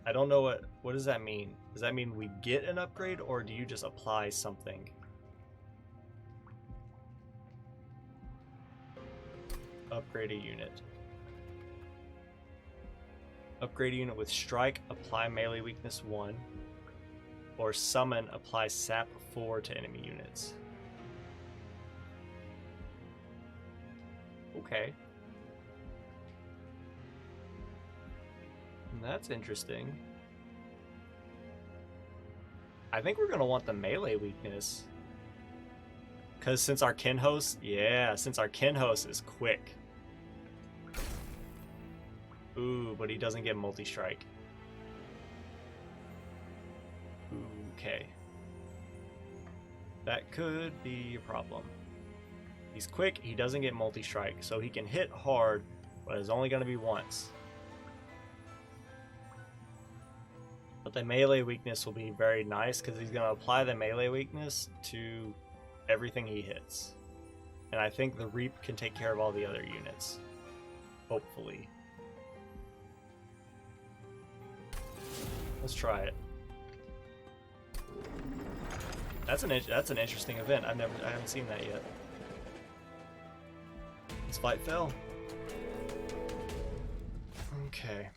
Speaker 1: I don't know what does that mean? Does that mean we get an upgrade, or do you just apply something? Upgrade a unit. Upgrade a unit with strike, apply melee weakness 1, or summon, apply sap 4 to enemy units. Okay. That's interesting. I think we're gonna want the melee weakness. Cause since our Kinhost, since our Kinhost is quick. Ooh, but he doesn't get multi-strike. Okay. That could be a problem. He's quick, he doesn't get multi-strike, so he can hit hard, but it's only gonna be once. But the melee weakness will be very nice because he's going to apply the melee weakness to everything he hits. And I think the Reap can take care of all the other units. Hopefully. Let's try it. That's an interesting event. I haven't seen that yet. This fight fell. Okay.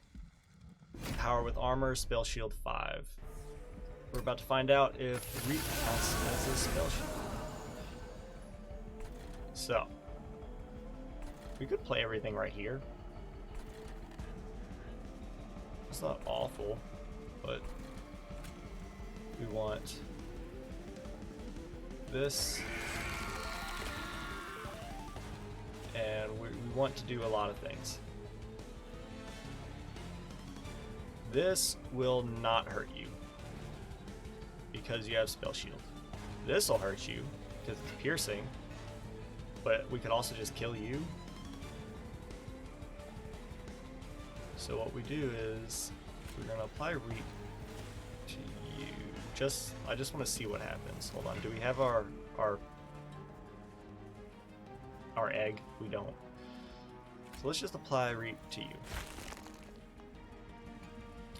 Speaker 1: Power with armor, spell shield 5. We're about to find out if Reap counts as a spell shield. So, we could play everything right here. It's not awful, but we want this, and we want to do a lot of things. This will not hurt you because you have spell shield. This will hurt you because it's piercing, but we could also just kill you. So what we do is we're gonna apply Reap to you. I just want to see what happens. Hold on. Do we have our egg? We don't. So let's just apply Reap to you.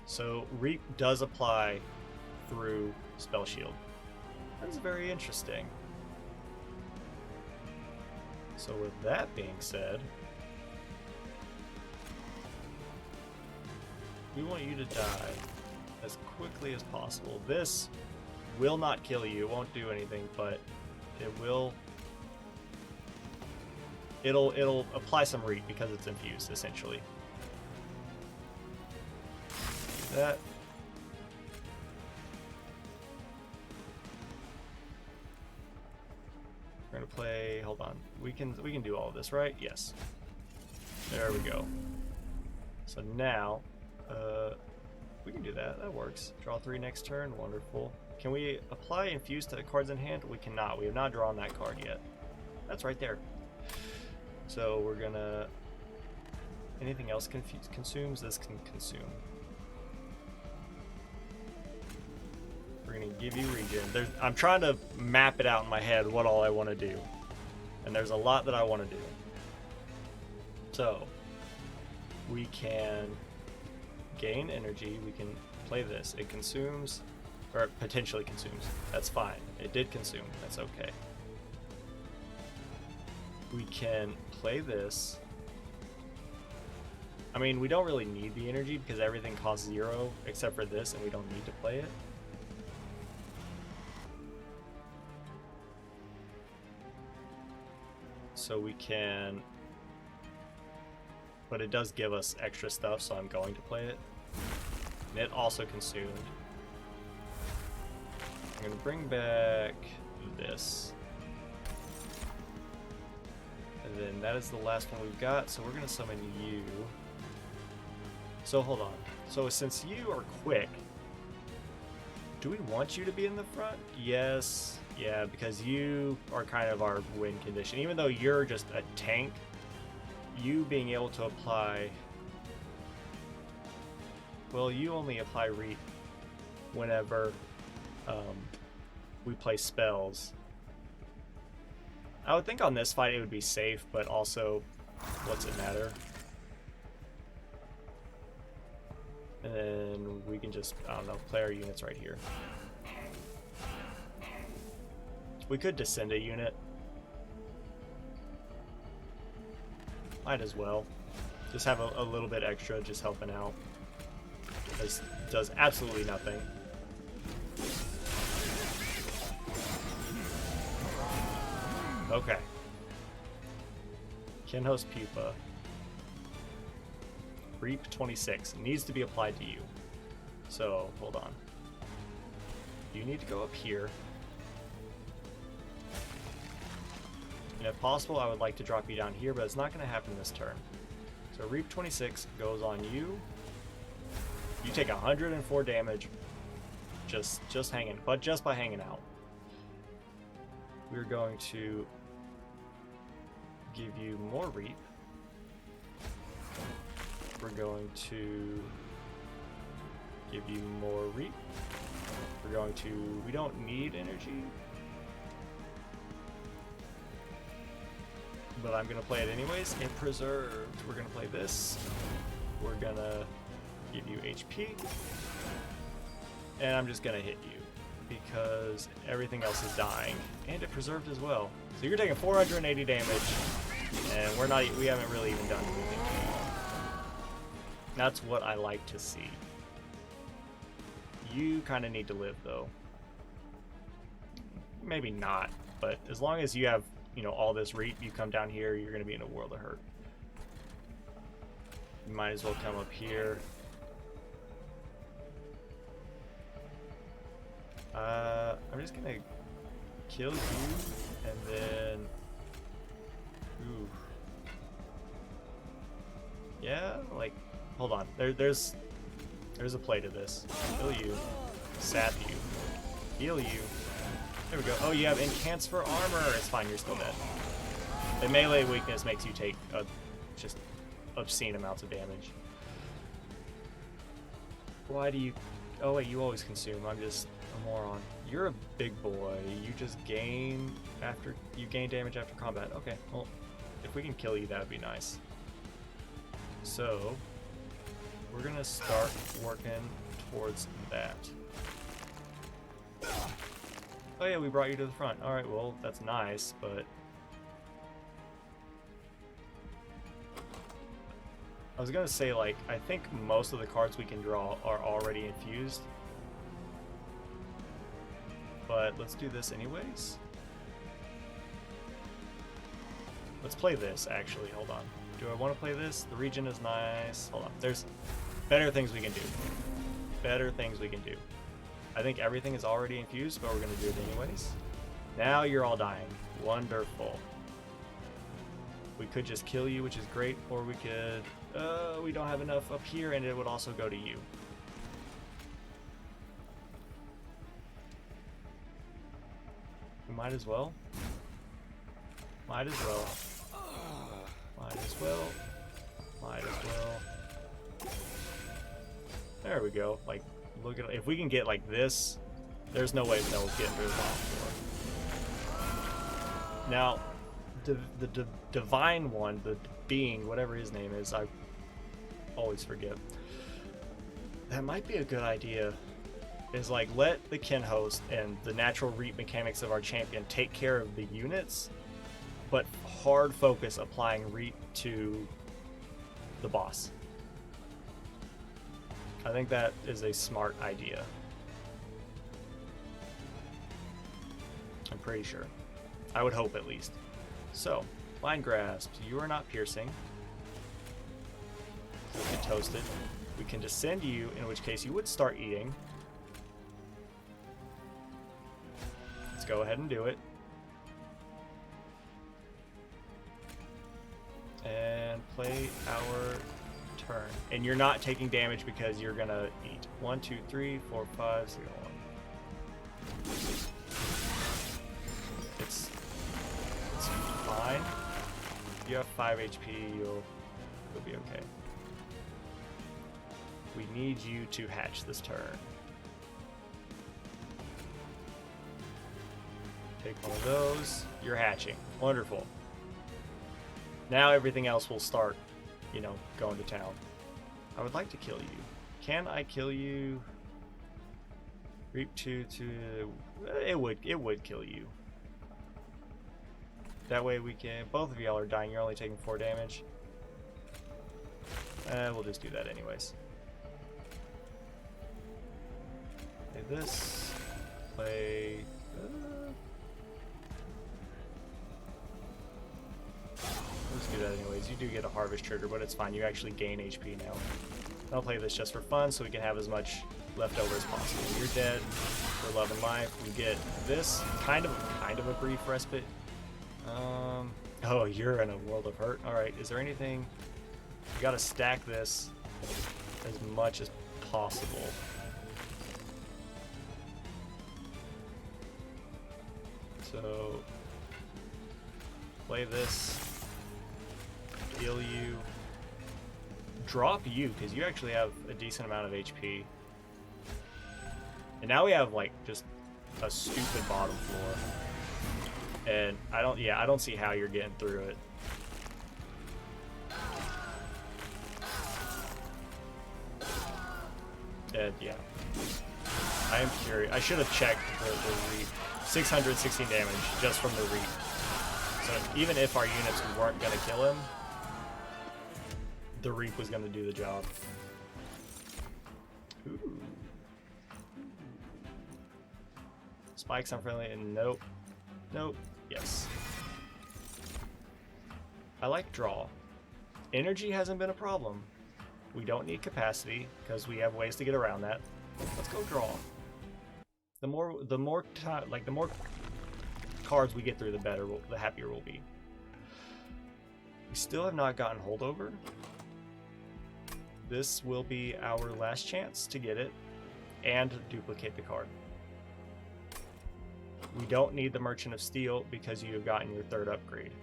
Speaker 1: So Reap does apply through spell shield. That's very interesting. So with that being said, we want you to die. as quickly as possible. This will not kill you, it won't do anything, but it will. It'll apply some reap because it's infused, essentially. That. We're gonna play. Hold on. We can do all of this, right? Yes. There we go. So now, we can do that. That works. Draw 3 next turn. Wonderful. Can we apply infuse to the cards in hand? We cannot. We have not drawn that card yet. That's right there. So we're gonna. Anything else consumes? This can consume. We're gonna give you regen. I'm trying to map it out in my head what all I want to do, and there's a lot that I want to do. So we can gain energy. We can play this. It consumes, or potentially consumes. That's fine. It did consume. That's okay. We can play this. I mean, we don't really need the energy because everything costs 0 except for this, and we don't need to play it. So we can, but it does give us extra stuff, so I'm going to play it. And it also consumed. I'm going to bring back this. And then that is the last one we've got, so we're going to summon you. So hold on. So since you are quick, do we want you to be in the front? Yes. Yeah, because you are kind of our win condition. Even though you're just a tank, you being able to apply... Well, you only apply reap whenever we play spells. I would think on this fight it would be safe, but also, what's it matter? And then we can just, I don't know, play our units right here. We could descend a unit. Might as well. Just have a little bit extra, just helping out. This does absolutely nothing. Okay. Kinho's Pupa. Reap 26. Needs to be applied to you. So, hold on. You need to go up here. And if possible, I would like to drop you down here, but it's not going to happen this turn. So Reap 26 goes on you. You take 104 damage just hanging, but just by hanging out. We're going to give you more Reap. We're going to give you more Reap. We're going to... We don't need energy. But I'm going to play it anyways. And preserved. We're going to play this. We're going to give you HP. And I'm just going to hit you. Because everything else is dying. And it preserved as well. So you're taking 480 damage. And we haven't really even done anything to you. That's what I like to see. You kind of need to live, though. Maybe not. But as long as you have... You know, all this reap, you come down here, you're going to be in a world of hurt. You might as well come up here. I'm just going to kill you, and then... Ooh. Yeah, like, hold on. There's a play to this. Kill you. Sap you. Heal you. There we go. Oh, you have incants for armor. It's fine, you're still dead. The melee weakness makes you take just obscene amounts of damage. Why do you... Oh wait, you always consume. I'm just a moron. You're a big boy. You just gain after... You gain damage after combat. Okay, well, if we can kill you, that would be nice. So, we're gonna start working towards that. Oh yeah, we brought you to the front. Alright, well, that's nice, but... I was gonna say, like, I think most of the cards we can draw are already infused. but let's do this anyways. Let's play this, actually. Hold on. Do I want to play this? The region is nice. Hold on. There's better things we can do. Better things we can do. I think everything is already infused, but we're going to do it anyways. Now you're all dying. Wonderful. We could just kill you, which is great, or we could... we don't have enough up here, and it would also go to you. We might as well. Might as well. Might as well. Might as well. There we go. Like, look at, if we can get like this, there's no way Bell's getting through the bottom floor. Now, the divine one, the being, whatever his name is, I always forget. That might be a good idea. Is like, let the kin host and the natural reap mechanics of our champion take care of the units, but hard focus applying reap to the boss. I think that is a smart idea. I'm pretty sure. I would hope, at least. So, Line Grasp, you are not piercing. So we can toast it. We can descend you, in which case you would start eating. Let's go ahead and do it. And play our turn. And you're not taking damage because you're gonna eat. 1, 2, 3, 4, 5, 6, 1. It's fine. If you have 5 HP, you'll be okay. We need you to hatch this turn. Take one of those. You're hatching. Wonderful. Now everything else will start, you know, going to town. I would like to kill you. Can I kill you? Reap 2 to... It would kill you. That way we can... Both of y'all are dying. You're only taking 4 damage. We'll just do that anyways. Play this. Play... Let's do that anyways. You do get a harvest trigger, but it's fine. You actually gain HP now. I'll play this just for fun so we can have as much left over as possible. You're dead for love and life. We get this kind of a brief respite. Oh, you're in a world of hurt. Alright, is there anything? We gotta stack this as much as possible. So play this. Heal you. Drop you, because you actually have a decent amount of HP. And now we have like just a stupid bottom floor. And I don't see how you're getting through it. And yeah. I am curious. I should have checked the reap. 616 damage just from the reap. So even if our units weren't gonna kill him, the reap was gonna do the job. Ooh. Spikes unfriendly, and nope. Nope. Yes. I like draw. Energy hasn't been a problem. We don't need capacity because we have ways to get around that. Let's go draw. The more cards we get through, the better, the happier we'll be. We still have not gotten holdover. This will be our last chance to get it and duplicate the card. We don't need the Merchant of Steel because you have gotten your 3rd upgrade.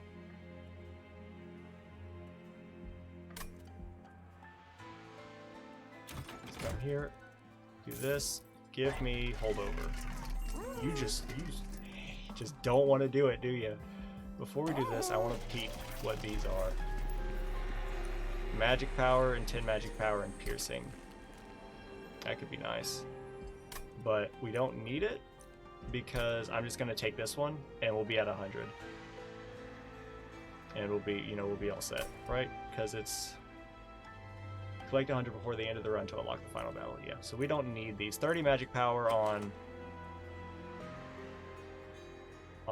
Speaker 1: Let's come here, do this, give me holdover. You just don't want to do it, do you? Before we do this, I want to peek what these are. Magic power and 10 magic power and piercing. That could be nice. But we don't need it because I'm just going to take this one and we'll be at 100. And we'll be, you know, we'll be all set, right? Because it's collect 100 before the end of the run to unlock the final battle. Yeah, so we don't need these. 30 magic power on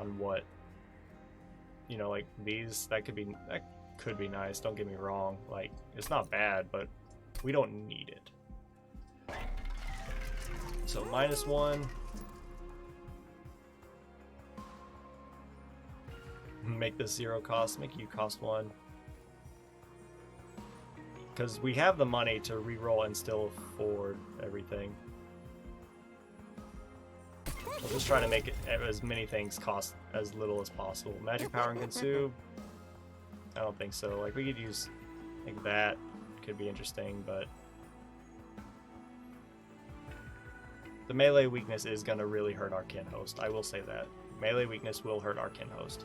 Speaker 1: on what, you know, like these, that could be nice, don't get me wrong. Like, it's not bad, but we don't need it. So -1. Make this 0 cost, make you cost 1. Because we have the money to reroll and still afford everything. We'll just try to make it as many things cost as little as possible. Magic power and consume? I don't think so. Like, we could use like that, could be interesting, but the melee weakness is gonna really hurt our kin host. I will say that. Melee weakness will hurt our kin host.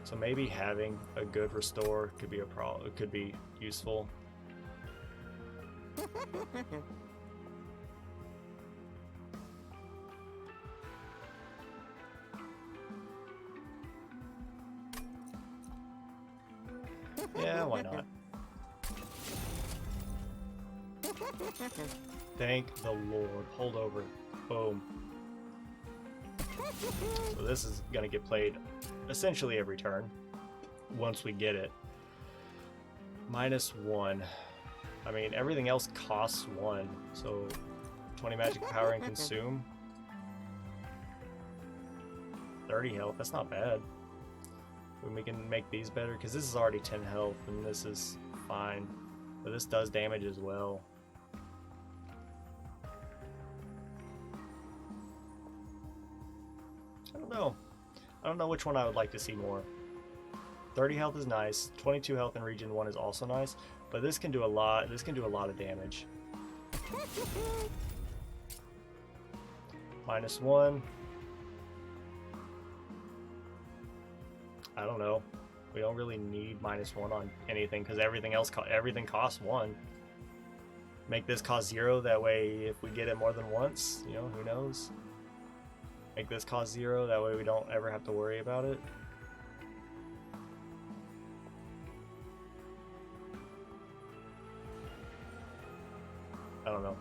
Speaker 1: So maybe having a good restore could be a problem. It could be useful. Yeah, why not? Thank the Lord. Hold over. Boom. So this is gonna get played essentially every turn once we get it. -1. I mean, everything else costs 1, so 20 magic power and consume. 30 health, that's not bad. When we can make these better, because this is already 10 health and this is fine, but this does damage as well. I don't know which one I would like to see more. 30 health is nice. 22 health in region 1 is also nice, but this can do a lot. This can do a lot of damage. -1. I don't know. We don't really need -1 on anything because everything else everything costs 1. Make this cost 0. That way, if we get it more than once, you know, who knows? Make this cost 0, that way we don't ever have to worry about it. I don't know.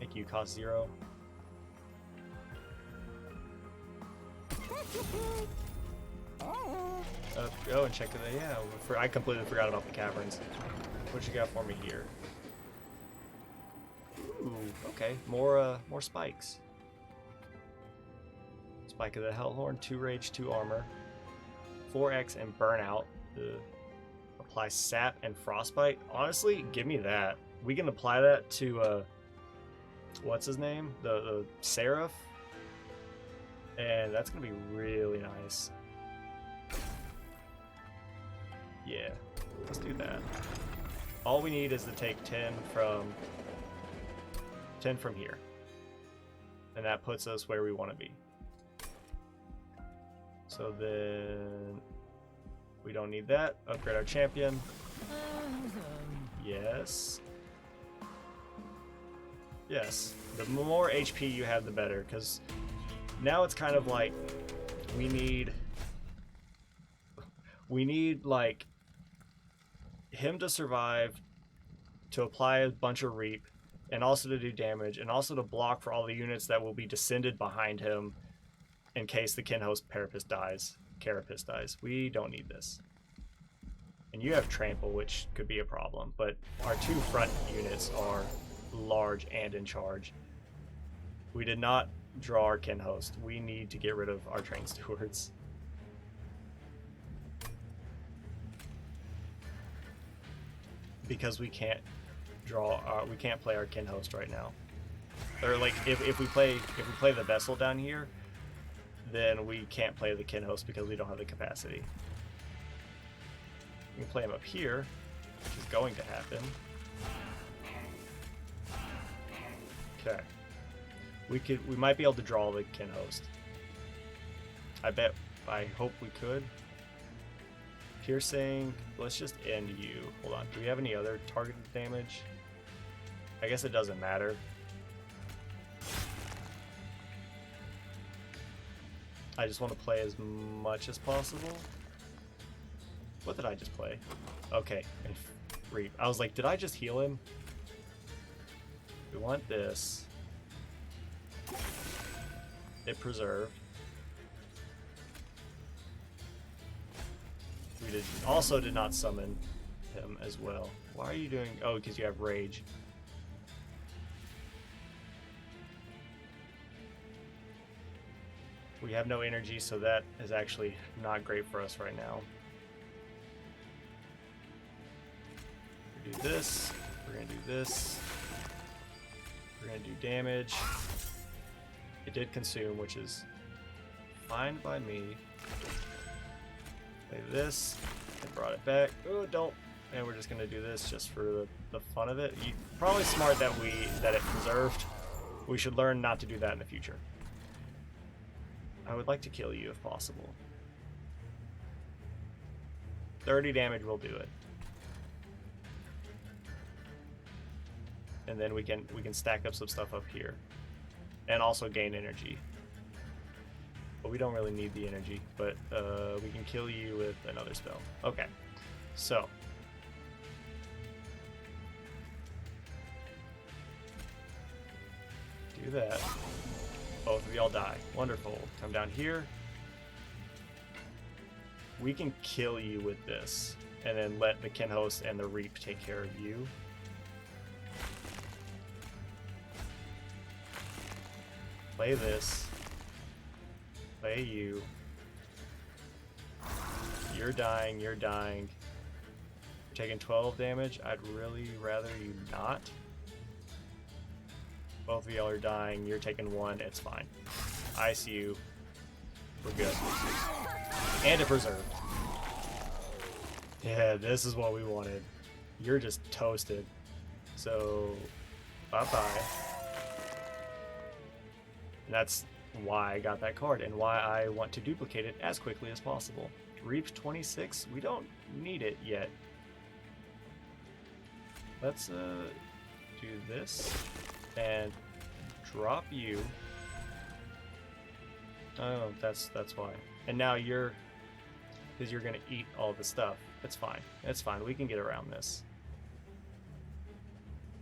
Speaker 1: Make you cost 0. Go and check it out. Yeah, I completely forgot about the caverns. What you got for me here? Ooh, okay. More spikes. Spike of the Hellhorn, 2 rage, 2 armor, 4x and burnout. Apply sap and frostbite. Honestly, give me that. We can apply that to what's his name? The Seraph. And that's gonna be really nice. Yeah, let's do that. All we need is to take 10 from here. And that puts us where we want to be. So then we don't need that. Upgrade our champion. Yes. Yes. The more HP you have, the better. Because now it's kind of like we need like him to survive, to apply a bunch of reap, and also to do damage, and also to block for all the units that will be descended behind him in case the Kinhost Carapace dies. We don't need this. And you have Trample, which could be a problem, but our 2 front units are large and in charge. We did not draw our Kinhost. We need to get rid of our Train Stewards. Because we can't we can't play our Kinhost right now. Or like if we play the Vessel down here, then we can't play the Kinhost because we don't have the capacity. We can play him up here, which is going to happen. Okay. We might be able to draw the Kinhost. I hope we could. Piercing, let's just end you. Hold on, do we have any other targeted damage? I guess it doesn't matter. I just want to play as much as possible. What did I just play? Okay, and reap. I was like, did I just heal him? We want this. It preserved. also did not summon him as well. Why are you doing? Oh, because you have rage. We have no energy, so that is actually not great for us right now. We're gonna do this. We're gonna do this. We're gonna do damage. It did consume, which is fine by me. Play this. It brought it back. Oh, don't. And we're just gonna do this just for the fun of it. Probably smart that it preserved. We should learn not to do that in the future. I would like to kill you if possible. 30 damage will do it. And then we can stack up some stuff up here. And also gain energy. But we don't really need the energy. But we can kill you with another spell. Okay. So. Do that. Both of y'all die. Wonderful. Come down here. We can kill you with this. And then let the Kinhost and the Reap take care of you. Play this. Play you. You're dying. You're dying. You're taking 12 damage. I'd really rather you not. Both of y'all are dying. You're taking 1. It's fine. Ice you. We're good. And it preserved. Yeah, this is what we wanted. You're just toasted. So, bye-bye. And that's why I got that card and why I want to duplicate it as quickly as possible. Reap 26. We don't need it yet. Let's do this. And drop you. Oh, that's why. And now because you're gonna eat all the stuff. It's fine. It's fine. We can get around this.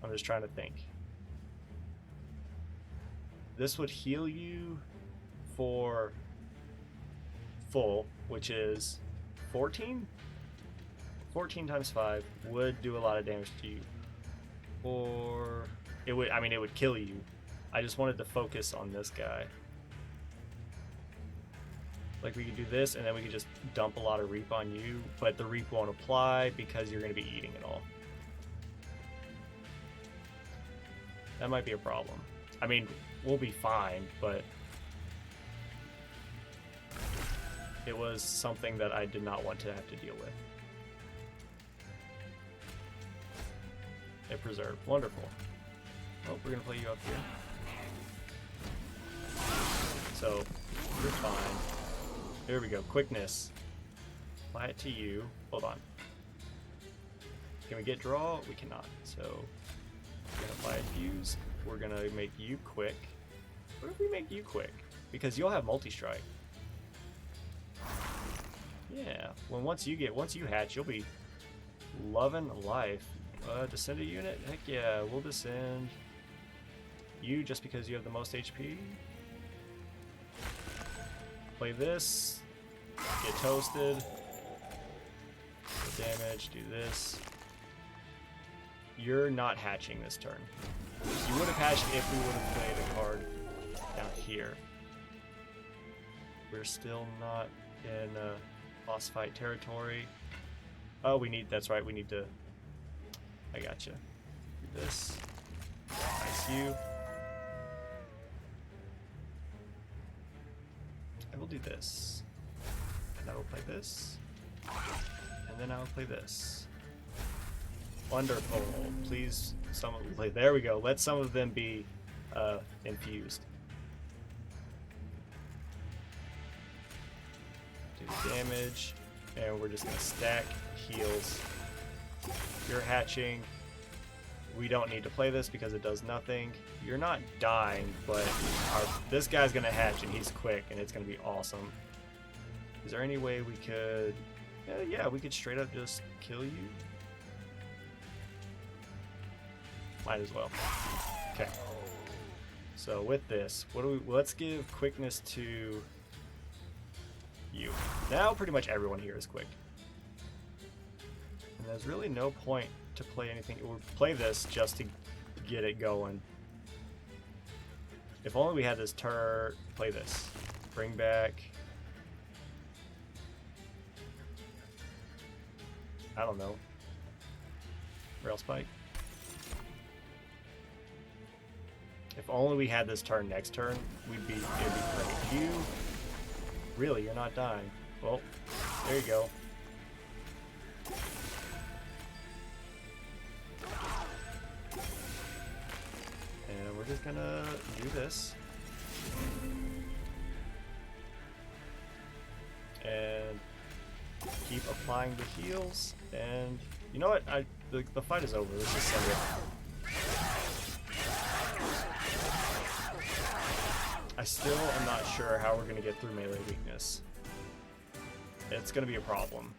Speaker 1: I'm just trying to think. This would heal you for full, which is 14? 14 times 5 would do a lot of damage to you. Or it would kill you. I just wanted to focus on this guy. Like we could do this and then we could just dump a lot of Reap on you, but the Reap won't apply because you're going to be eating it all. That might be a problem. I mean, we'll be fine, but it was something that I did not want to have to deal with. It preserved. Wonderful. Oh, we're gonna play you up here. So, you're fine. Here we go. Quickness. Apply it to you. Hold on. Can we get draw? We cannot. So, we're gonna apply a fuse. We're gonna make you quick. What if we make you quick? Because you'll have multi-strike. Yeah. Once you hatch, you'll be loving life. Descended unit? Heck yeah, we'll descend you just because you have the most HP. Play this. Get toasted. Get damage, do this. You're not hatching this turn. You would have hatched if we would have played a card down here. We're still not in boss fight territory. Oh, that's right, we need to... I gotcha. Do this. Ice you. I will do this. And I will play this. And then I will play this. Wonderful. Please, someone play. There we go. Let some of them be infused. Do damage. And we're just going to stack heals. You're hatching. We don't need to play this because it does nothing. You're not dying, but this guy's going to hatch and he's quick and it's going to be awesome. Is there any way we could... Yeah, we could straight up just kill you. Might as well. Okay. So with this, let's give quickness to you. Now pretty much everyone here is quick. And there's really no point to play anything. We'll play this just to get it going. If only we had this turn. Play this. Bring back. I don't know. Rail spike. If only we had this turn next turn, it'd be great. You really, you're not dying. Well, there you go. And we're just gonna do this. And keep applying the heals. And you know what? The fight is over. Let's just send it. I still am not sure how we're going to get through melee weakness. It's going to be a problem.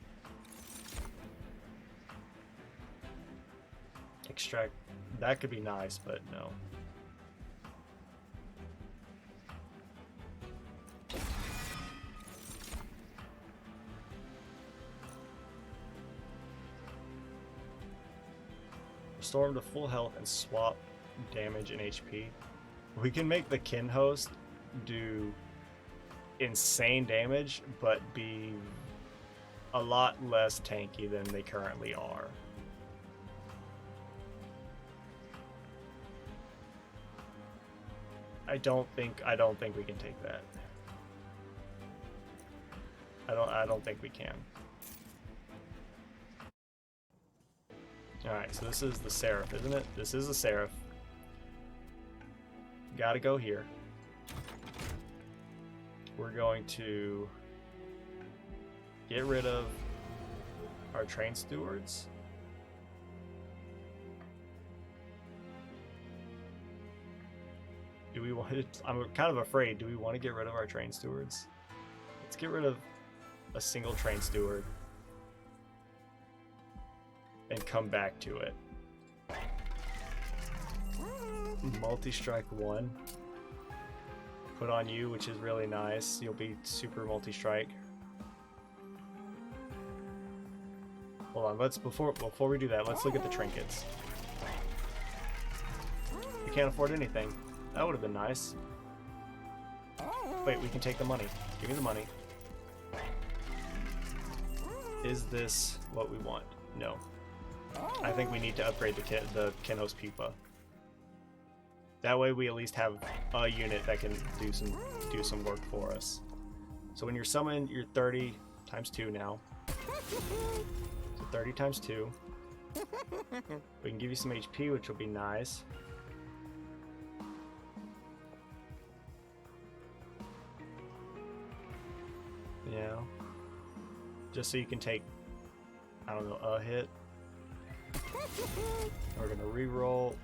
Speaker 1: Extract. That could be nice, but no. Restore him to full health and swap damage and HP. We can make the kin host do insane damage, but be a lot less tanky than they currently are. I don't think we can take that. I don't think we can. Alright, so this is the Seraph, isn't it? This is the Seraph. Gotta go here. We're going to get rid of our train stewards. Do we want to, I'm kind of afraid, do we want to get rid of our train stewards? Let's get rid of a single train steward and come back to it. Multi-strike 1. Put on you, which is really nice. You'll be super multi-strike. Hold on, let's before we do that, let's look at the trinkets. We can't afford anything. That would have been nice. Wait, we can take the money. Give me the money. Is this what we want? No. I think we need to upgrade the Kinho's Pupa. That way we at least have a unit that can do some work for us. So when you're summoned, you're 30 times 2 now. So 30 times 2. We can give you some HP, which will be nice. Yeah. Just so you can take, I don't know, a hit. We're gonna re-roll.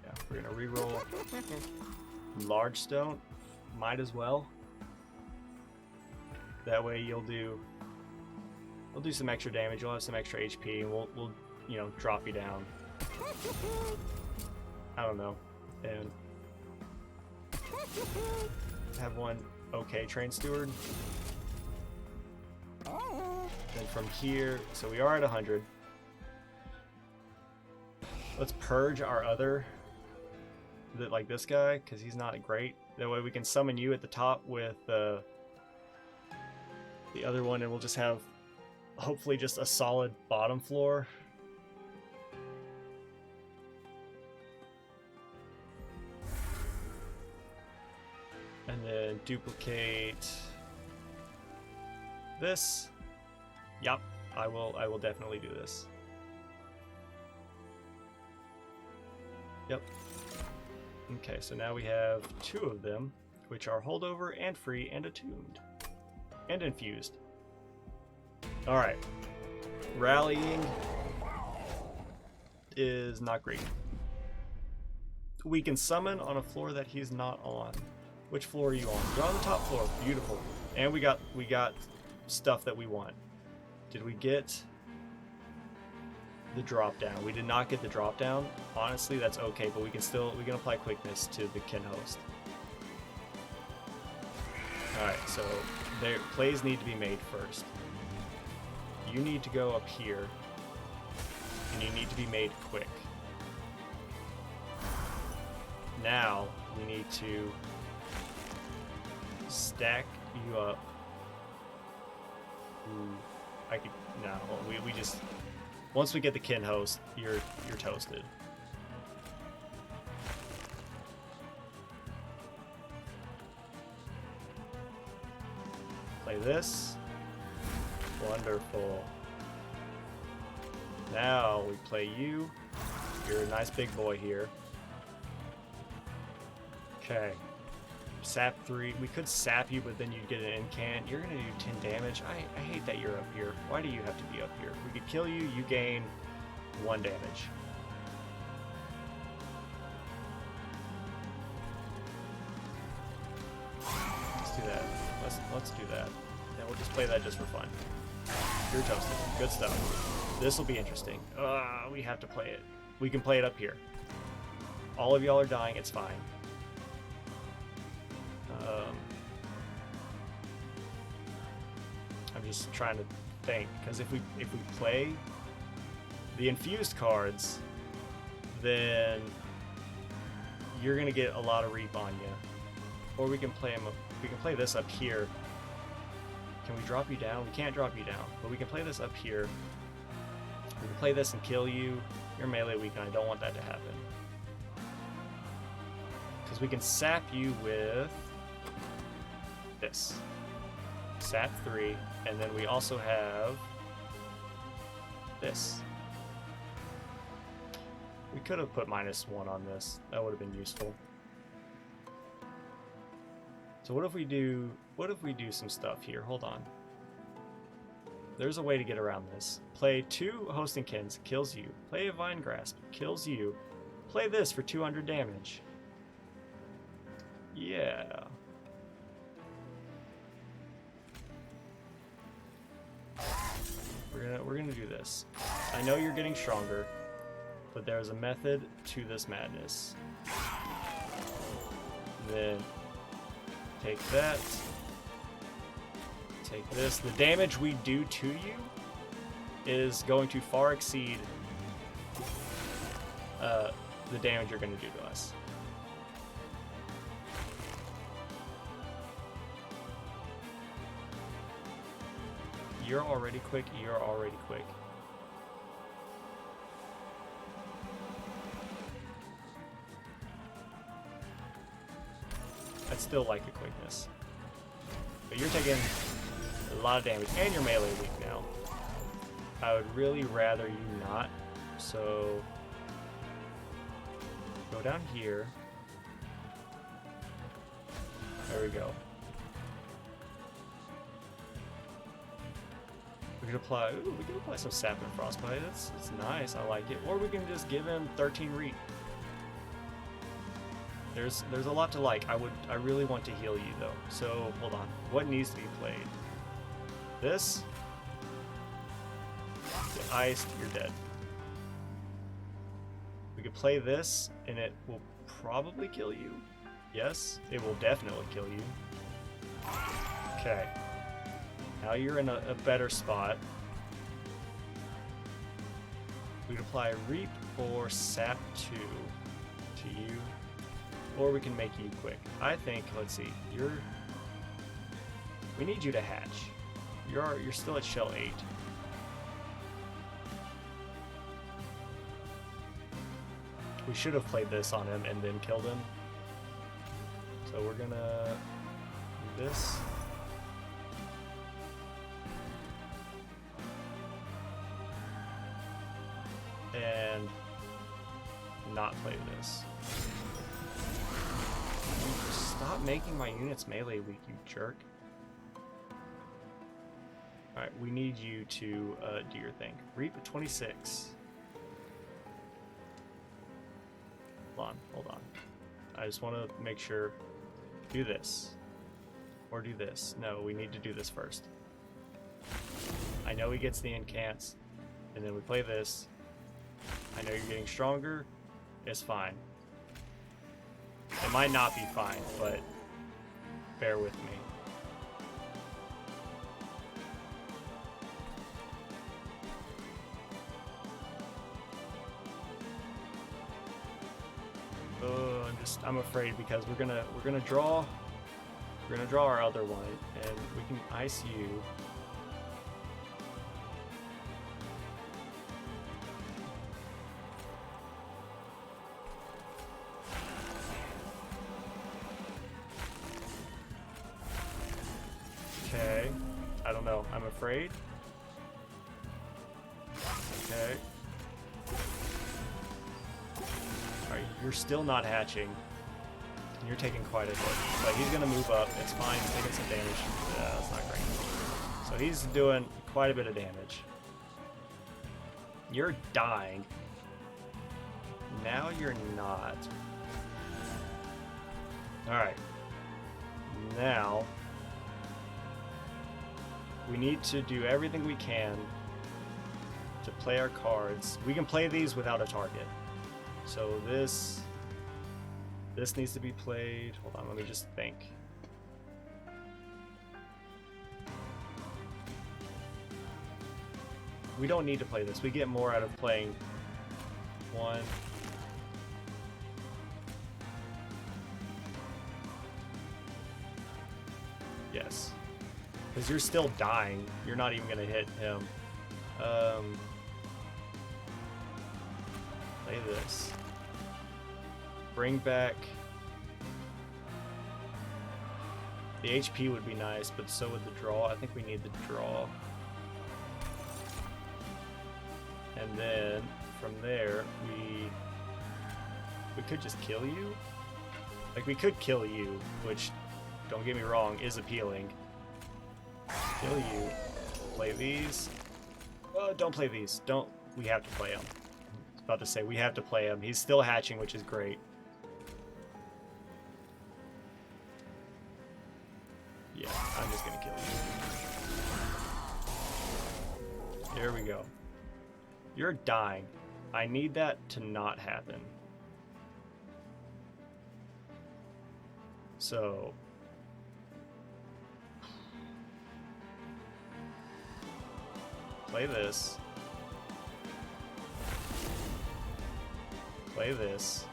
Speaker 1: Yeah, we're gonna re-roll. Large stone, might as well. That way we'll do some extra damage. You'll have some extra HP, and we'll you know, drop you down. I don't know, and have one okay train steward. Then from here, so we are at 100. Let's purge our other, like this guy, because he's not great. That way we can summon you at the top with the other one, and we'll just have hopefully just a solid bottom floor. And then duplicate this. Yep, I will definitely do this. Yep. Okay, so now we have 2 of them, which are holdover and free and attuned. And infused. Alright. Rallying is not great. We can summon on a floor that he's not on. Which floor are you on? You're on the top floor. Beautiful. And we got stuff that we want. Did we get the drop down? We did not get the drop down. Honestly, that's okay, but we can apply quickness to the kin host. Alright, so plays need to be made first. You need to go up here, and you need to be made quick. Now, we need to stack you up. Ooh, I could, no, we just, once we get the kin host, you're toasted. Play this. Wonderful. Now we play you. You're a nice big boy here. Okay. Sap 3. We could sap you, but then you'd get an incant. You're gonna do 10 damage. I hate that you're up here. Why do you have to be up here? We could kill you, you gain 1 damage. Let's do that. Let's do that. And we'll just play that just for fun. You're toasted. Good stuff. This will be interesting. We have to play it. We can play it up here. All of y'all are dying, it's fine. I'm just trying to think, because if we play the infused cards, then you're gonna get a lot of reap on you. Or we can play them. We can play this up here. Can we drop you down? We can't drop you down, but we can play this up here. We can play this and kill you. You're melee weak, and I don't want that to happen. Because we can sap you with this. Sap 3, and then we also have this. We could have put -1 on this. That would have been useful. So what if we do some stuff here? Hold on. There's a way to get around this. Play 2 hosting kins, kills you. Play a vine grasp, kills you. Play this for 200 damage. Yeah. We're gonna do this. I know you're getting stronger, but there's a method to this madness. Then take that. Take this. The damage we do to you is going to far exceed the damage you're going to do to us. You're already quick. You're already quick. I'd still like the quickness. But you're taking a lot of damage, and you're melee weak now. I would really rather you not, so go down here. There we go. We can apply, we can apply some sap and frostbite. It's nice, I like it. Or we can just give him 13 reap. There's a lot to like. I really want to heal you though. So hold on. What needs to be played? This. Get iced, you're dead. We could play this and it will probably kill you. Yes, it will definitely kill you. Okay. Now you're in a better spot. We could apply reap or sap 2 to you. Or we can make you quick. I think, let's see, we need you to hatch. You're still at shell 8. We should have played this on him and then killed him. So we're gonna do this. And not play this. Stop making my units melee weak, you jerk. Alright, we need you to do your thing. Reap at 26. Hold on. I just want to make sure. Do this. Or do this. No, we need to do this first. I know he gets the incants, and then we play this. I know you're getting stronger. It's fine. It might not be fine, but bear with me. I'm afraid because we're gonna draw our other one, and we can ice you. Okay, I don't know. I'm afraid. Okay. Alright, you're still not hatching. You're taking quite a hit. But he's gonna move up. It's fine. He's taking some damage. That's not great. So he's doing quite a bit of damage. You're dying. Now you're not. Alright. Now we need to do everything we can to play our cards. We can play these without a target. So this needs to be played. Hold on, let me just think. We don't need to play this. We get more out of playing one. Yes. Because you're still dying. You're not even going to hit him. Play this. Bring back... The HP would be nice, but so would the draw. I think we need the draw. And then, from there, we could just kill you. Like, we could kill you, which, don't get me wrong, is appealing. Kill you. Play these. Don't play these. Don't. We have to play him. I was about to say, we have to play him. He's still hatching, which is great. Yeah, I'm just gonna kill you. There we go. You're dying. I need that to not happen. So... play this. Play this.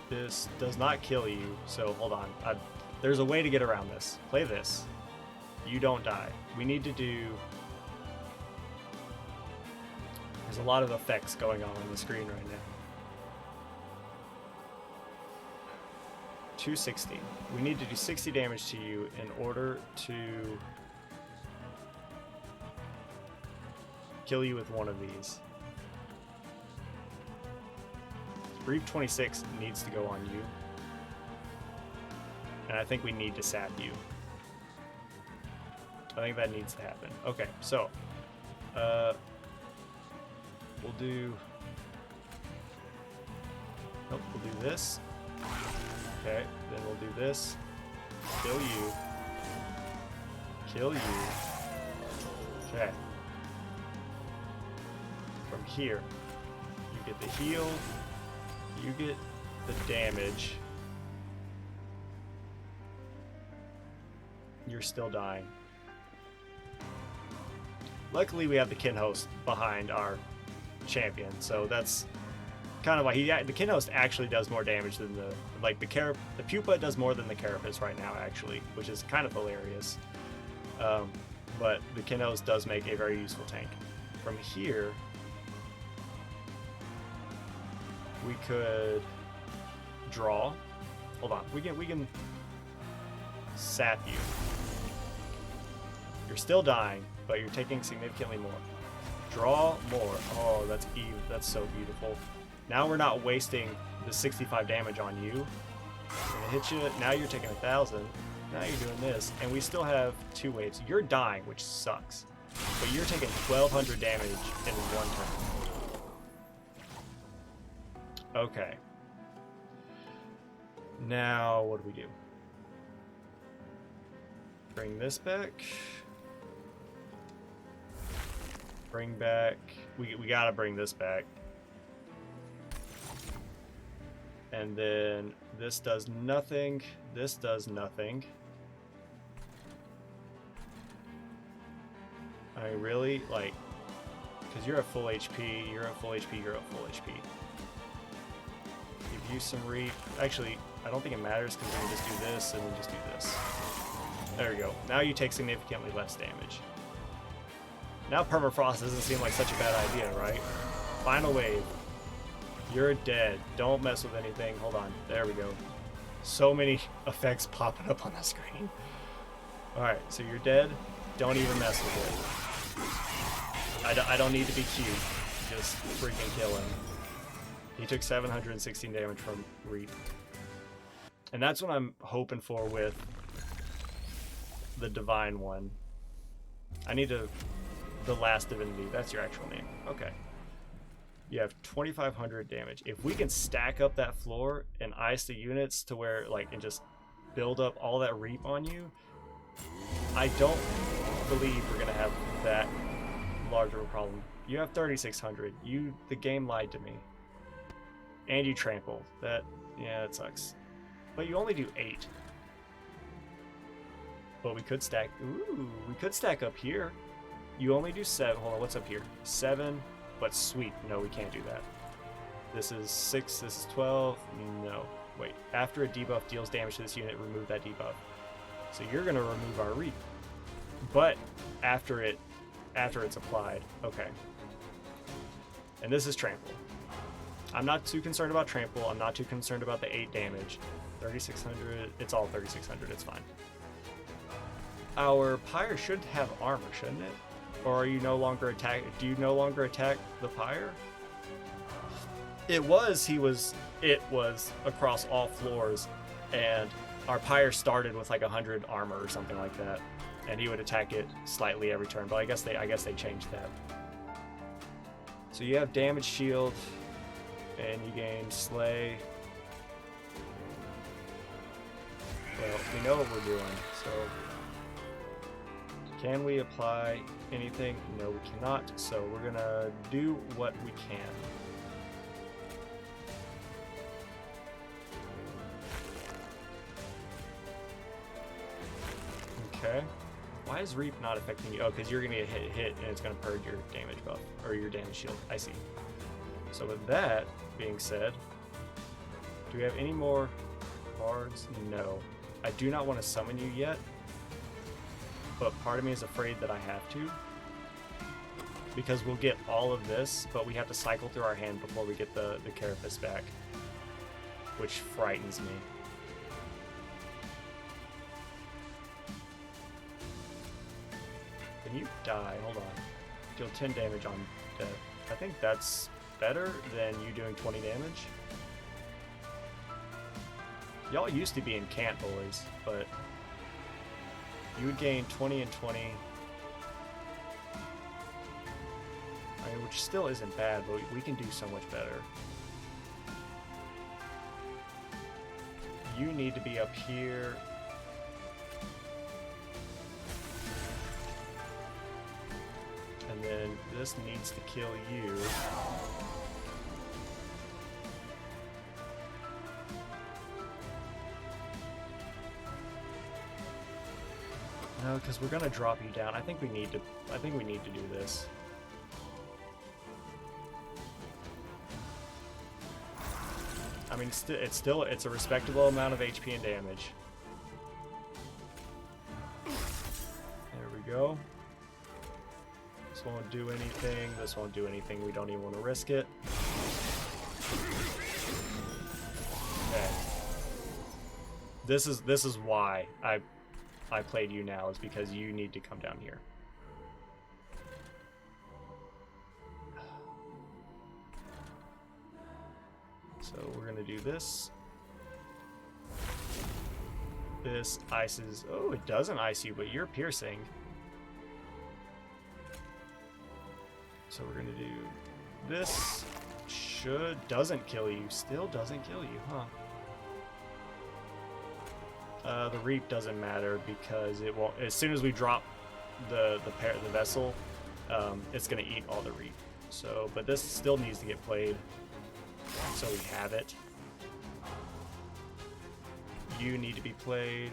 Speaker 1: This does not kill you, so hold on. There's a way to get around this. Play this. You don't die. We need to do... There's a lot of effects going on the screen right now. 260. We need to do 60 damage to you in order to kill you with one of these. Brief 26 needs to go on you. And I think we need to sap you. I think that needs to happen. Okay, so we'll do... Nope, we'll do this. Okay, then we'll do this. Kill you. Kill you. Okay. From here, you get the heal, you get the damage. You're still dying. Luckily, we have the kin host behind our champion, so that's kind of why the kin host actually does more damage than the pupa does more than the carapace right now, actually, which is kind of hilarious. But the kin host does make a very useful tank. From here, we could draw. Hold on, we can sap you. You're still dying, but you're taking significantly more. Draw more. Oh, that's so beautiful. Now we're not wasting the 65 damage on you. We're gonna hit you. Now you're taking 1,000. Now you're doing this, and we still have 2 waves. You're dying, which sucks, but you're taking 1,200 damage in one turn. Okay. Now what do we do? Bring this back. Bring back. We gotta bring this back. And then this does nothing. This does nothing. I really, like, because you're at full HP, you're at full HP, you're at full HP. use some reap. Actually, I don't think it matters because we can just do this and then just do this. There we go. Now you take significantly less damage. Now permafrost doesn't seem like such a bad idea, right? Final wave. You're dead. Don't mess with anything. Hold on. There we go. So many effects popping up on the screen. Alright, so you're dead. Don't even mess with it. I don't need to be cute. Just freaking kill him. He took 716 damage from Reap. And that's what I'm hoping for with the Divine one. I need to... The last divinity. That's your actual name. Okay. You have 2,500 damage. If we can stack up that floor and ice the units to where, like, and just build up all that Reap on you, I don't believe we're gonna have that large of a problem. You have 3,600. The game lied to me. And you trample. Yeah, that sucks. But you only do 8. But we could stack. Ooh, we could stack up here. You only do 7. Hold on, what's up here? 7. But sweep. No, we can't do that. This is 6. This is 12. No. Wait. After a debuff deals damage to this unit, remove that debuff. So you're going to remove our Reap. But after it's applied. Okay. And this is trample. I'm not too concerned about trample. I'm not too concerned about the 8 damage. 3,600. It's all 3,600. It's fine. Our pyre should have armor, shouldn't it? Or are you no longer attack? Do you no longer attack the pyre? It was across all floors, and our pyre started with like 100 armor or something like that, and he would attack it slightly every turn. But I guess they changed that. So you have damage shield, and you gain slay. Well, we know what we're doing, so. Can we apply anything? No, we cannot. So we're gonna do what we can. Okay. Why is Reap not affecting you? Oh, because you're gonna get hit and it's gonna purge your damage buff or your damage shield. I see. So with that being said, do we have any more cards? No. I do not want to summon you yet. But part of me is afraid that I have to, because we'll get all of this, but we have to cycle through our hand before we get the Carapace back, which frightens me. Can you die? Hold on. Deal 10 damage on death. I think that's better than you doing 20 damage. Y'all used to be in Cant Boys, but... You would gain 20 and 20. I mean, which still isn't bad, but we can do so much better. You need to be up here. And then this needs to kill you. No, because we're gonna drop you down. I think we need to do this. I mean, it's a respectable amount of HP and damage. There we go. This won't do anything. This won't do anything. We don't even want to risk it. Okay. This is why I played you now, is because you need to come down here. So we're gonna do this. This ices. Oh, it doesn't ice you, but you're piercing. So we're gonna do this. Doesn't kill you. Still doesn't kill you, huh? The Reap doesn't matter because it won't. As soon as we drop the vessel, it's gonna eat all the Reap. So, but this still needs to get played, so we have it. You need to be played.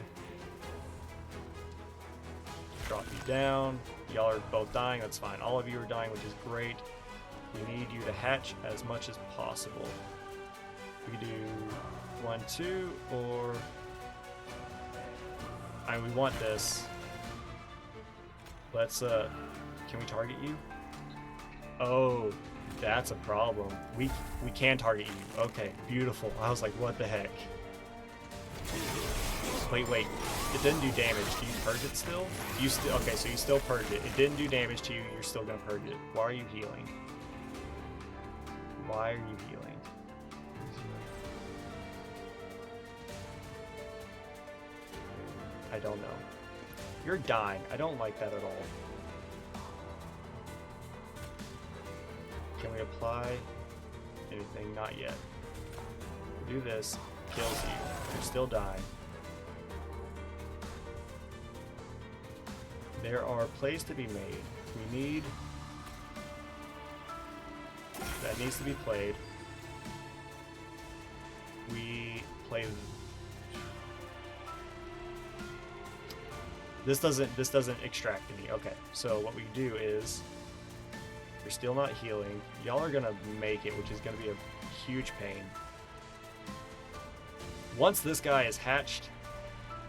Speaker 1: Drop you down. Y'all are both dying. That's fine. All of you are dying, which is great. We need you to hatch as much as possible. We could do 1, 2, or we want this. Let's can we target you? Oh, that's a problem. We can target you. Okay, beautiful. I was like, what the heck? Wait. It didn't do damage. Do you purge it still? You still okay? So you still purge it. It didn't do damage to you. You're still gonna purge it. Why are you healing? Why are you healing? I don't know. You're dying. I don't like that at all. Can we apply anything? Not yet. Do this. Kills you. You're still dying. There are plays to be made. We need... That needs to be played. We play... This doesn't extract any. Okay, so what we do is... You're still not healing. Y'all are gonna make it, which is gonna be a huge pain. Once this guy is hatched,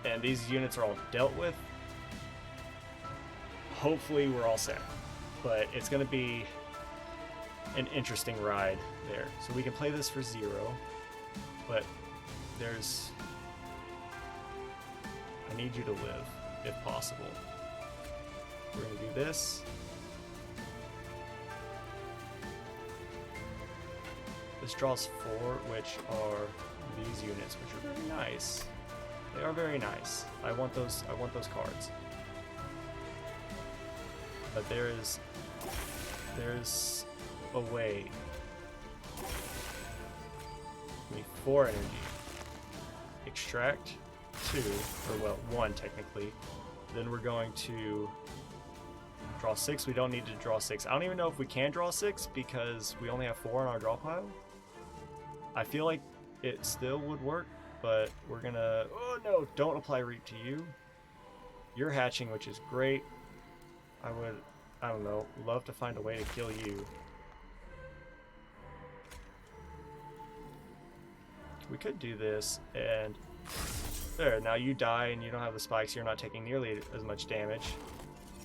Speaker 1: and these units are all dealt with, hopefully we're all set. But it's gonna be an interesting ride there. So we can play this for 0, but there's... I need you to live, if possible. We're gonna do this. This draws 4, which are these units, which are very nice. They are very nice. I want those cards. But there's a way. We need 4 energy. Extract 2, or well, 1 technically. Then we're going to draw 6. We don't need to draw 6. I don't even know if we can draw 6 because we only have 4 in our draw pile. I feel like it still would work, but we're gonna... Oh no, don't apply Reap to you. You're hatching, which is great. I would, I don't know, love to find a way to kill you. We could do this, and there, now you die and you don't have the spikes, you're not taking nearly as much damage.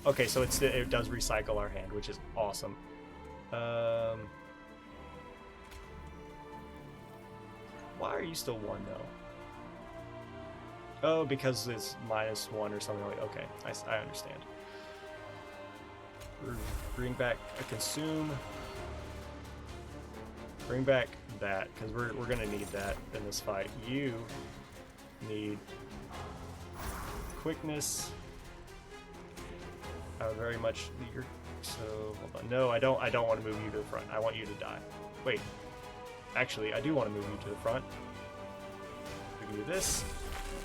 Speaker 1: Okay, so it does recycle our hand, which is awesome. Why are you still 1 though? Oh, because it's -1 or something like that. Okay, I understand. Bring back a consume. Bring back that, because we're gonna need that in this fight. You need quickness. I would very much your so hold on. No, I don't want to move you to the front. I want you to die. Wait. Actually, I do want to move you to the front. We can do this.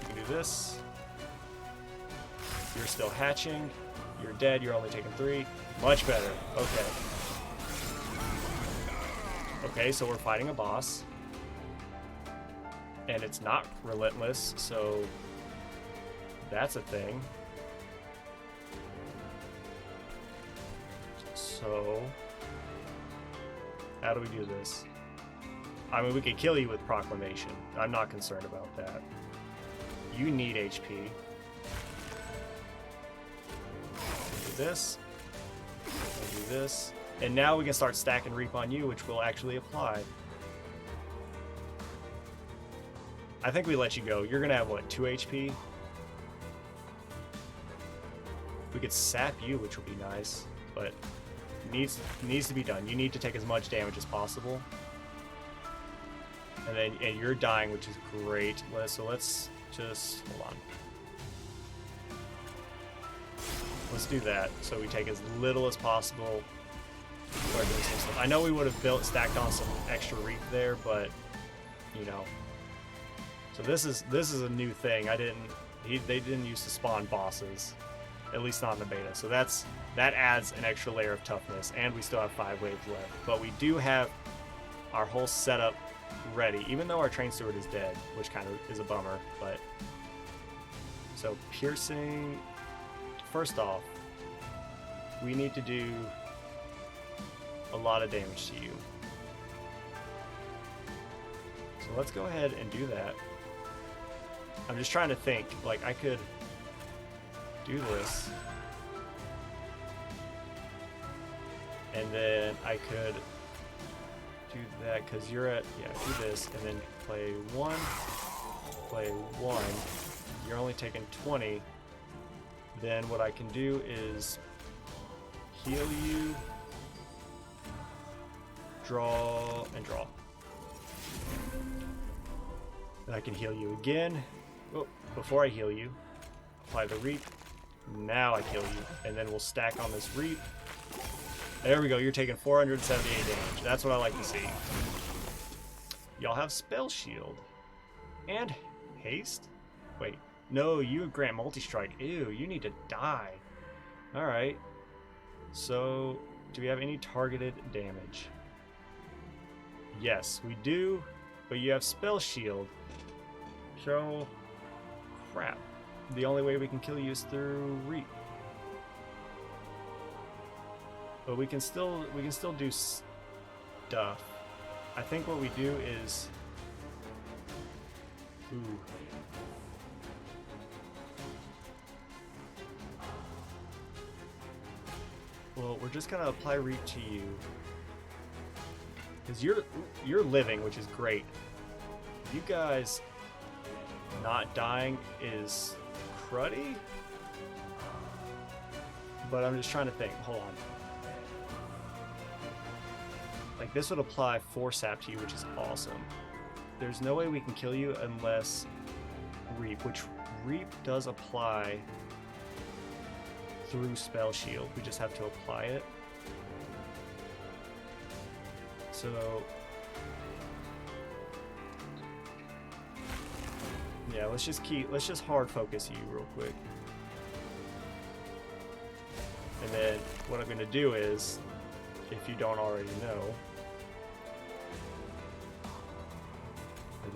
Speaker 1: We can do this. You're still hatching. You're dead. You're only taking 3. Much better. Okay. Okay, so we're fighting a boss. And it's not relentless, so that's a thing. So, how do we do this? I mean, we could kill you with Proclamation. I'm not concerned about that. You need HP. Do this. Do this. And now we can start stacking Reap on you, which will actually apply. I think we let you go. You're going to have, what, 2 HP? We could sap you, which would be nice, but needs to be done. You need to take as much damage as possible. And you're dying, which is great. So let's just hold on. Let's do that. So we take as little as possible. I know we would have stacked on some extra Reap there, but you know. So this is a new thing. They didn't used to spawn bosses, at least not in the beta. So that adds an extra layer of toughness, and we still have 5 waves left. But we do have our whole setup ready, even though our train steward is dead, which kind of is a bummer. But so piercing, first off, we need to do a lot of damage to you. So let's go ahead and do that. I'm just trying to think, like I could do this. And then I could do that because you're at, yeah, do this and then play 1, play 1. You're only taking 20. Then what I can do is heal you, draw, and draw. Then I can heal you again. Oh, before I heal you, apply the reap. Now I kill you, and then we'll stack on this reap. There we go, you're taking 478 damage. That's what I like to see. Y'all have Spell Shield. And Haste? Wait, no, you grant multi-strike. Ew, you need to die. Alright. So, do we have any targeted damage? Yes, we do, but you have Spell Shield. So, crap. The only way we can kill you is through Reap. But we can still do stuff. I think what we do is, ooh. Well, we're just gonna apply Reap to you, because you're living, which is great. You guys not dying is cruddy, but I'm just trying to think. Hold on. Like, this would apply 4 sap to you, which is awesome. There's no way we can kill you unless Reap, which Reap does apply through Spell Shield. We just have to apply it. So yeah, let's just hard focus you real quick. And then what I'm gonna do is, if you don't already know,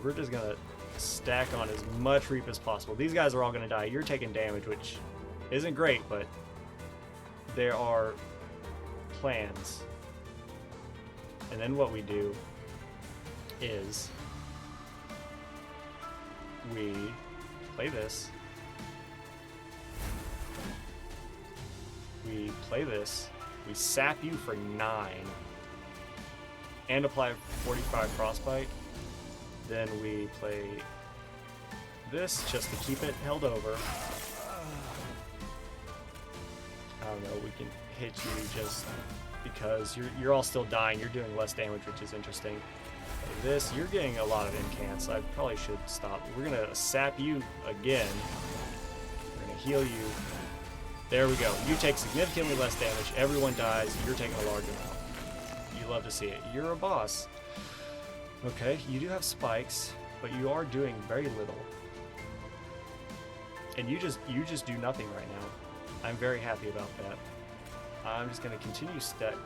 Speaker 1: we're just gonna stack on as much Reap as possible. These guys are all gonna die. You're taking damage, which isn't great, but there are plans. And then what we do is we play this. We play this. We sap you for 9 and apply 45 Frostbite. Then we play this just to keep it held over. I don't know, we can hit you just because you're all still dying. You're doing less damage, which is interesting. This, you're getting a lot of incants. I probably should stop. We're gonna sap you again. We're gonna heal you. There we go. You take significantly less damage. Everyone dies. You're taking a large amount. You love to see it. You're a boss. Okay, you do have spikes, but you are doing very little. And you just do nothing right now. I'm very happy about that. I'm just gonna continue step.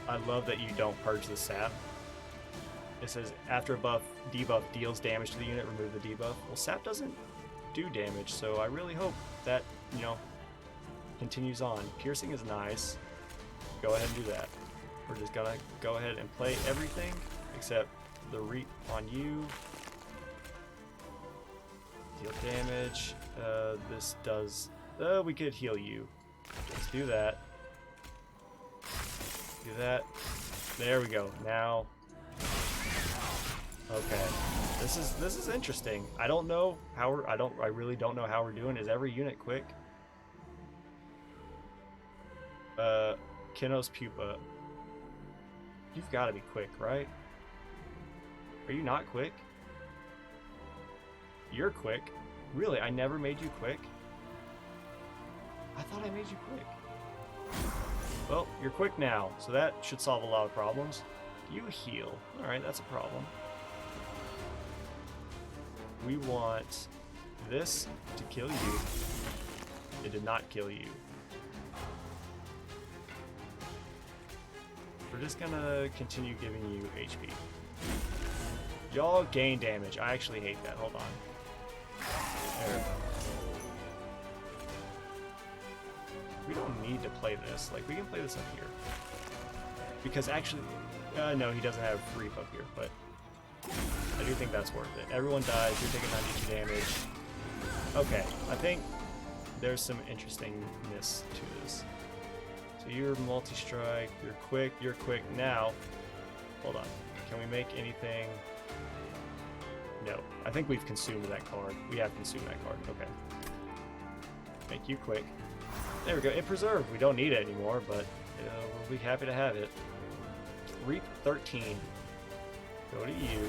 Speaker 1: I love that you don't purge the sap. It says after a buff, debuff deals damage to the unit, remove the debuff. Well, sap doesn't do damage, so I really hope that, you know, continues on. Piercing is nice. Go ahead and do that. We're just gonna go ahead and play everything except the Reap on you. Deal damage. This does. We could heal you. Let's do that. Do that. There we go. Now. Okay. This is interesting. I don't know how we're. I really don't know how we're doing. Is every unit quick? Kinos Pupa. You've got to be quick, right? Are you not quick? You're quick. Really? I never made you quick? I thought I made you quick. Well, you're quick now, so that should solve a lot of problems. You heal. Alright, that's a problem. We want this to kill you. It did not kill you. We're just gonna continue giving you HP. Y'all gain damage. I actually hate that. Hold on. There we go. We don't need to play this. Like, we can play this up here. Because actually, No, he doesn't have Reap up here, but I do think that's worth it. Everyone dies, you're taking 92 damage. Okay, I think there's some interestingness to this. So you're multi-strike, you're quick. Now, hold on. Can we make anything? No. I think we've consumed that card. We have consumed that card. Okay. Make you quick. There we go. It preserved. We don't need it anymore, but we'll be happy to have it. Reap 13. Go to you.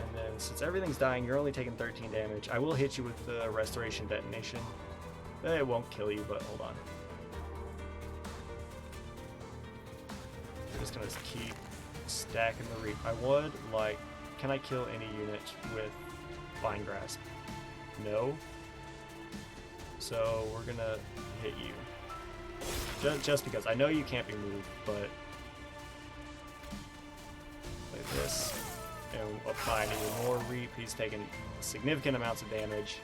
Speaker 1: And then since everything's dying, you're only taking 13 damage. I will hit you with the Restoration Detonation. It won't kill you, but hold on. We're just going to keep stacking the Reap. I would like... Can I kill any unit with Vine Grasp? No. So we're going to hit you. Just because I know you can't be moved, but like this, and applying even more Reap. He's taking significant amounts of damage.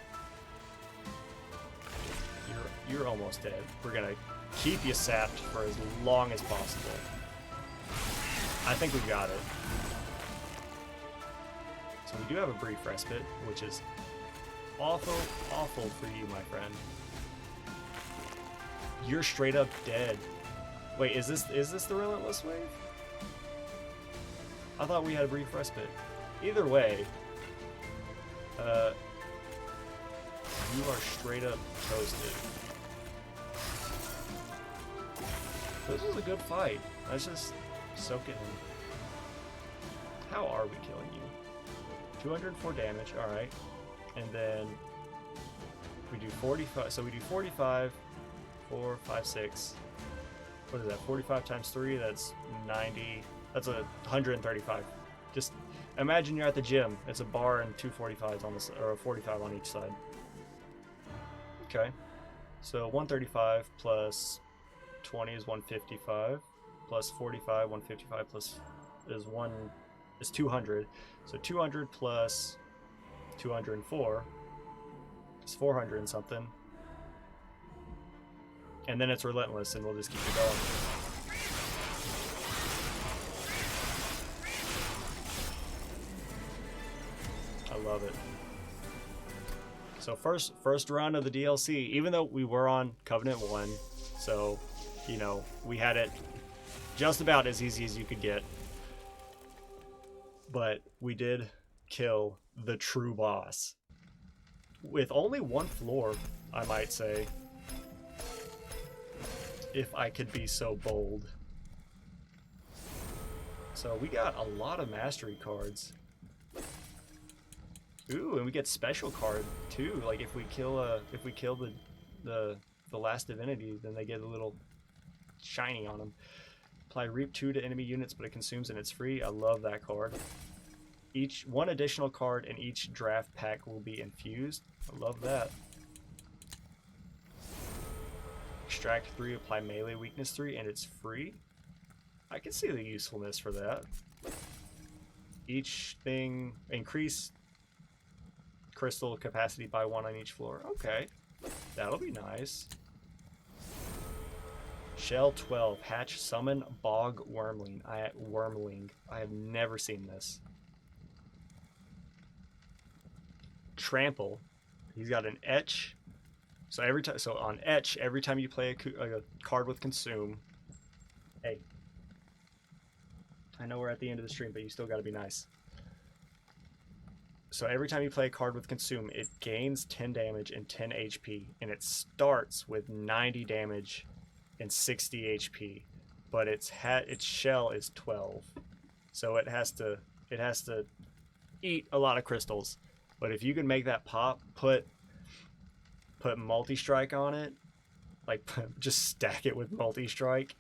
Speaker 1: You're almost dead. We're gonna keep you sapped for as long as possible. I think we've got it. So we do have a brief respite, which is awful for you, my friend. You're straight up dead. Wait, is this the Relentless Wave? I thought we had a brief respite. Either way, you are straight up toasted. This was a good fight. Let's just soak it in. How are we killing you? 204 damage, alright. And then we do 45, so we do 45, 4, 5, 6. What is that? 45 times 3, that's 90. That's 135. Just imagine you're at the gym. It's a bar and two 45s on this, or a 45 on each side. Okay. So 135 plus 20 is 155, plus 45, 155 plus is 200. So 200 plus 204 is 400 and something. And then it's relentless, and we'll just keep it going. I love it. So first run of the DLC, even though we were on Covenant 1, so, you know, we had it just about as easy as you could get. But we did kill the true boss. With only one floor, I might say. If I could be so bold. So we got a lot of mastery cards. Ooh, and we get special card too. Like if we kill the last divinity, then they get a little shiny on them. Apply Reap 2 to enemy units, but it consumes and it's free. I love that card. One additional card in each draft pack will be infused. I love that. Extract 3, apply melee weakness 3, and it's free. I can see the usefulness for that. Each thing increase crystal capacity by 1 on each floor. Okay, that'll be nice. Shell 12, hatch, summon, bog, wormling. I have never seen this. Trample. He's got an etch. So on etch, every time you play a card with consume. Hey, I know we're at the end of the stream, but you still got to be nice. So every time you play a card with consume, it gains 10 damage and 10 HP, and it starts with 90 damage and 60 HP, but its shell is 12, so it has to eat a lot of crystals. But if you can make that pop, put multi-strike on it, like just stack it with multi-strike,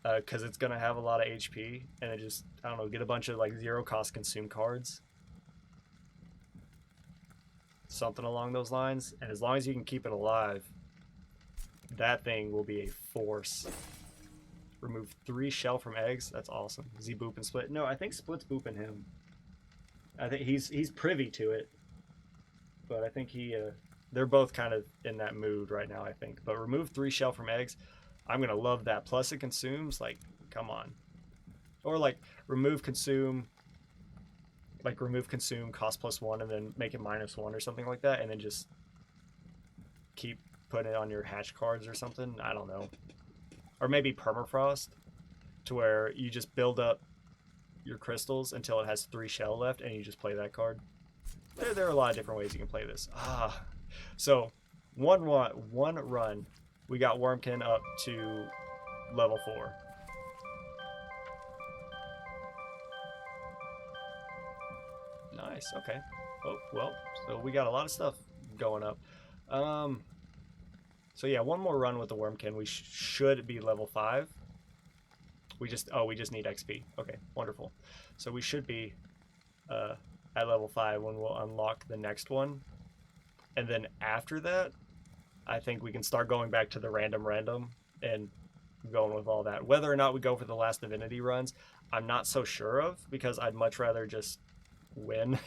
Speaker 1: because it's gonna have a lot of HP, and it just, I don't know, get a bunch of like 0 cost consume cards, something along those lines. And as long as you can keep it alive, that thing will be a force. Remove 3 shell from eggs. That's awesome. Is he booping Split? No, I think Split's booping him. I think he's privy to it, but I think they're both kind of in that mood right now, I think. But remove 3 shell from eggs. I'm gonna love that. Plus it consumes, like, come on. Or like remove consume, cost +1 and then make it -1 or something like that, and then just keep putting it on your hatch cards or something. I don't know. Or maybe permafrost, to where you just build up your crystals until it has 3 shell left and you just play that card. There are a lot of different ways you can play this. So one run, we got Wormkin up to level 4. Nice. Okay. Oh well. So we got a lot of stuff going up. So yeah, one more run with the Wormkin. We should be level 5. We just need XP. Okay, wonderful. So we should be at level 5 when we'll unlock the next one. And then after that, I think we can start going back to the random and going with all that. Whether or not we go for the last divinity runs, I'm not so sure of, because I'd much rather just win.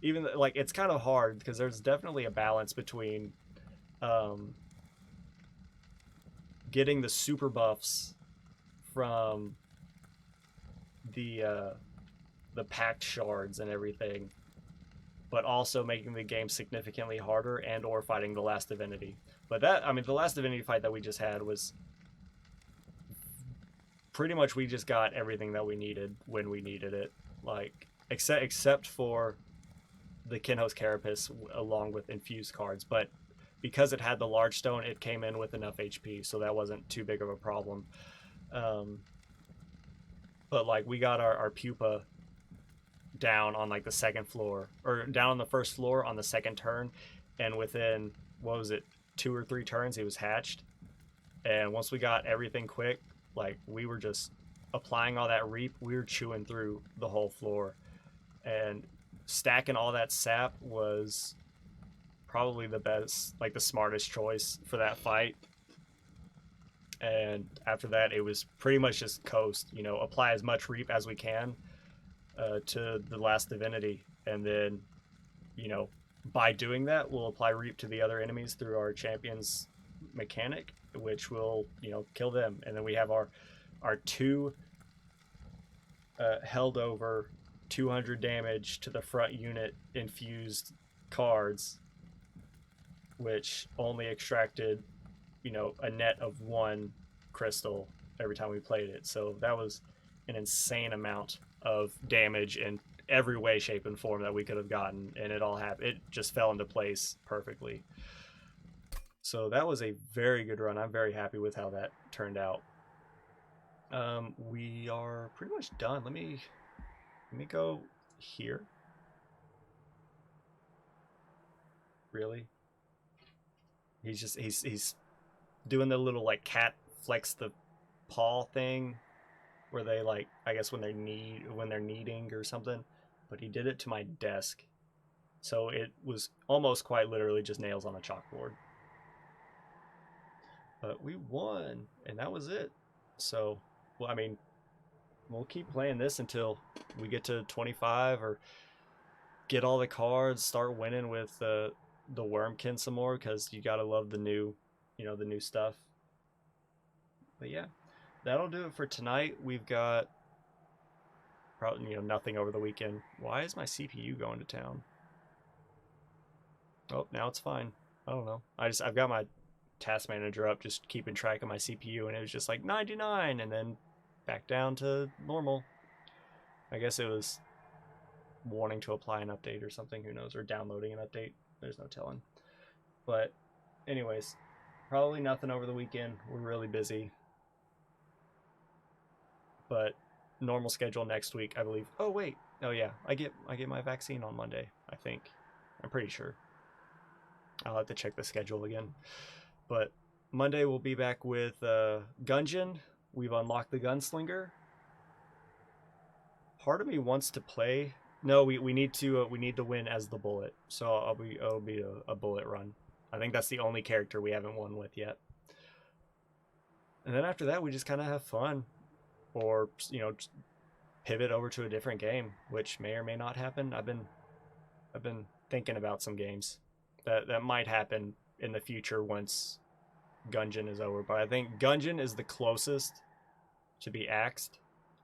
Speaker 1: Even like, it's kind of hard because there's definitely a balance between getting the super buffs from the packed shards and everything, but also making the game significantly harder and or fighting the last divinity. But that, I mean, the last divinity fight that we just had was pretty much, we just got everything that we needed when we needed it, like except for the Kinho's Carapace along with infused cards. But because it had the large stone, it came in with enough HP, so that wasn't too big of a problem. But like, we got our pupa down on like the second floor, or down on the first floor on the second turn, and within, what was it, 2 or 3 turns he was hatched. And once we got everything quick, like, we were just applying all that reap, we were chewing through the whole floor, and stacking all that sap was probably the best, like the smartest choice for that fight. And after that, it was pretty much just coast, you know, apply as much reap as we can to the last divinity, and then, you know, by doing that, we'll apply reap to the other enemies through our champion's mechanic, which will, you know, kill them. And then we have our 2 held over 200 damage to the front unit infused cards, which only extracted, you know, a net of 1 crystal every time we played it. So that was an insane amount of damage in every way, shape, and form that we could have gotten, and it all happened. It just fell into place perfectly. So that was a very good run. I'm very happy with how that turned out. We are pretty much done. Let me go here. Really? He's doing the little like cat flex the paw thing, where they, like, I guess when they're kneading or something. But he did it to my desk, so it was almost quite literally just nails on a chalkboard. But we won, and that was it. So, well, I mean, we'll keep playing this until we get to 25 or get all the cards, start winning with the Wormkin some more, because you gotta love the new, you know, the new stuff. But yeah, that'll do it for tonight. We've got probably, you know, nothing over the weekend. Why is my CPU going to town? Oh, now it's fine. I don't know. I've got my task manager up, just keeping track of my CPU, and it was just like 99 and then back down to normal. I guess it was wanting to apply an update or something, who knows, or downloading an update. There's no telling. But anyways, probably nothing over the weekend. We're really busy. But normal schedule next week, I believe. Oh wait. Oh yeah, I get my vaccine on Monday, I think. I'm pretty sure. I'll have to check the schedule again. But Monday we'll be back with Gungeon. We've unlocked the Gunslinger. Part of me wants to play. No, we need to win as the Bullet. So it'll be a Bullet run. I think that's the only character we haven't won with yet. And then after that, we just kind of have fun, or, you know, pivot over to a different game, which may or may not happen. I've been thinking about some games that might happen in the future once Gungeon is over, but I think Gungeon is the closest to be axed.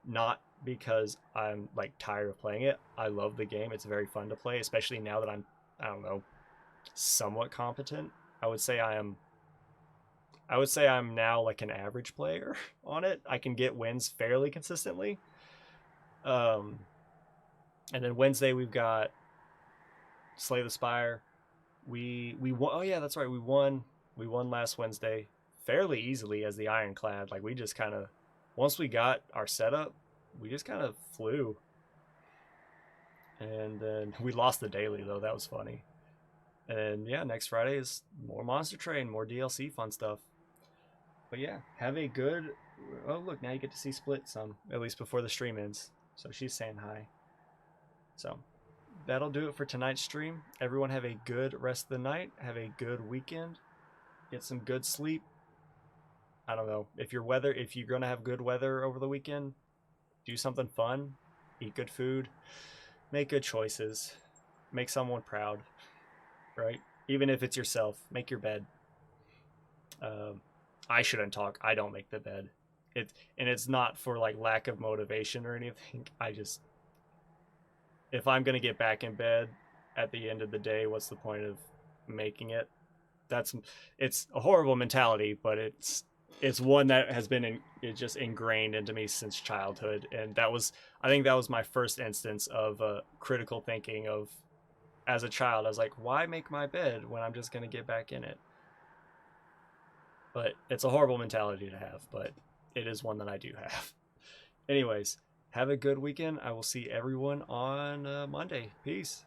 Speaker 1: Not because I'm like tired of playing it. I love the game. It's very fun to play, especially now that I'm, I don't know, somewhat competent. I would say I'm now like an average player on it. I can get wins fairly consistently. And then Wednesday we've got Slay the Spire. We won. Oh yeah, that's right. We won last Wednesday fairly easily as the Ironclad. Like we just kind of, once we got our setup, we just kind of flew. And then we lost the daily though. That was funny. And yeah, next Friday is more Monster Train, more DLC fun stuff. But yeah, have a good. Oh look, now you get to see Split some, at least before the stream ends. So she's saying hi. So that'll do it for tonight's stream. Everyone have a good rest of the night. Have a good weekend. Get some good sleep. I don't know if you're gonna have good weather over the weekend, do something fun, eat good food, make good choices, make someone proud, right? Even if it's yourself, make your bed. I shouldn't talk. I don't make the bed. It's not for like lack of motivation or anything. If I'm gonna get back in bed at the end of the day, what's the point of making it? It's a horrible mentality, but it's one that has been just ingrained into me since childhood, and I think that was my first instance of critical thinking of, as a child, I was like, why make my bed when I'm just gonna get back in it? But it's a horrible mentality to have, but it is one that I do have. Anyways, have a good weekend. I will see everyone on Monday. Peace.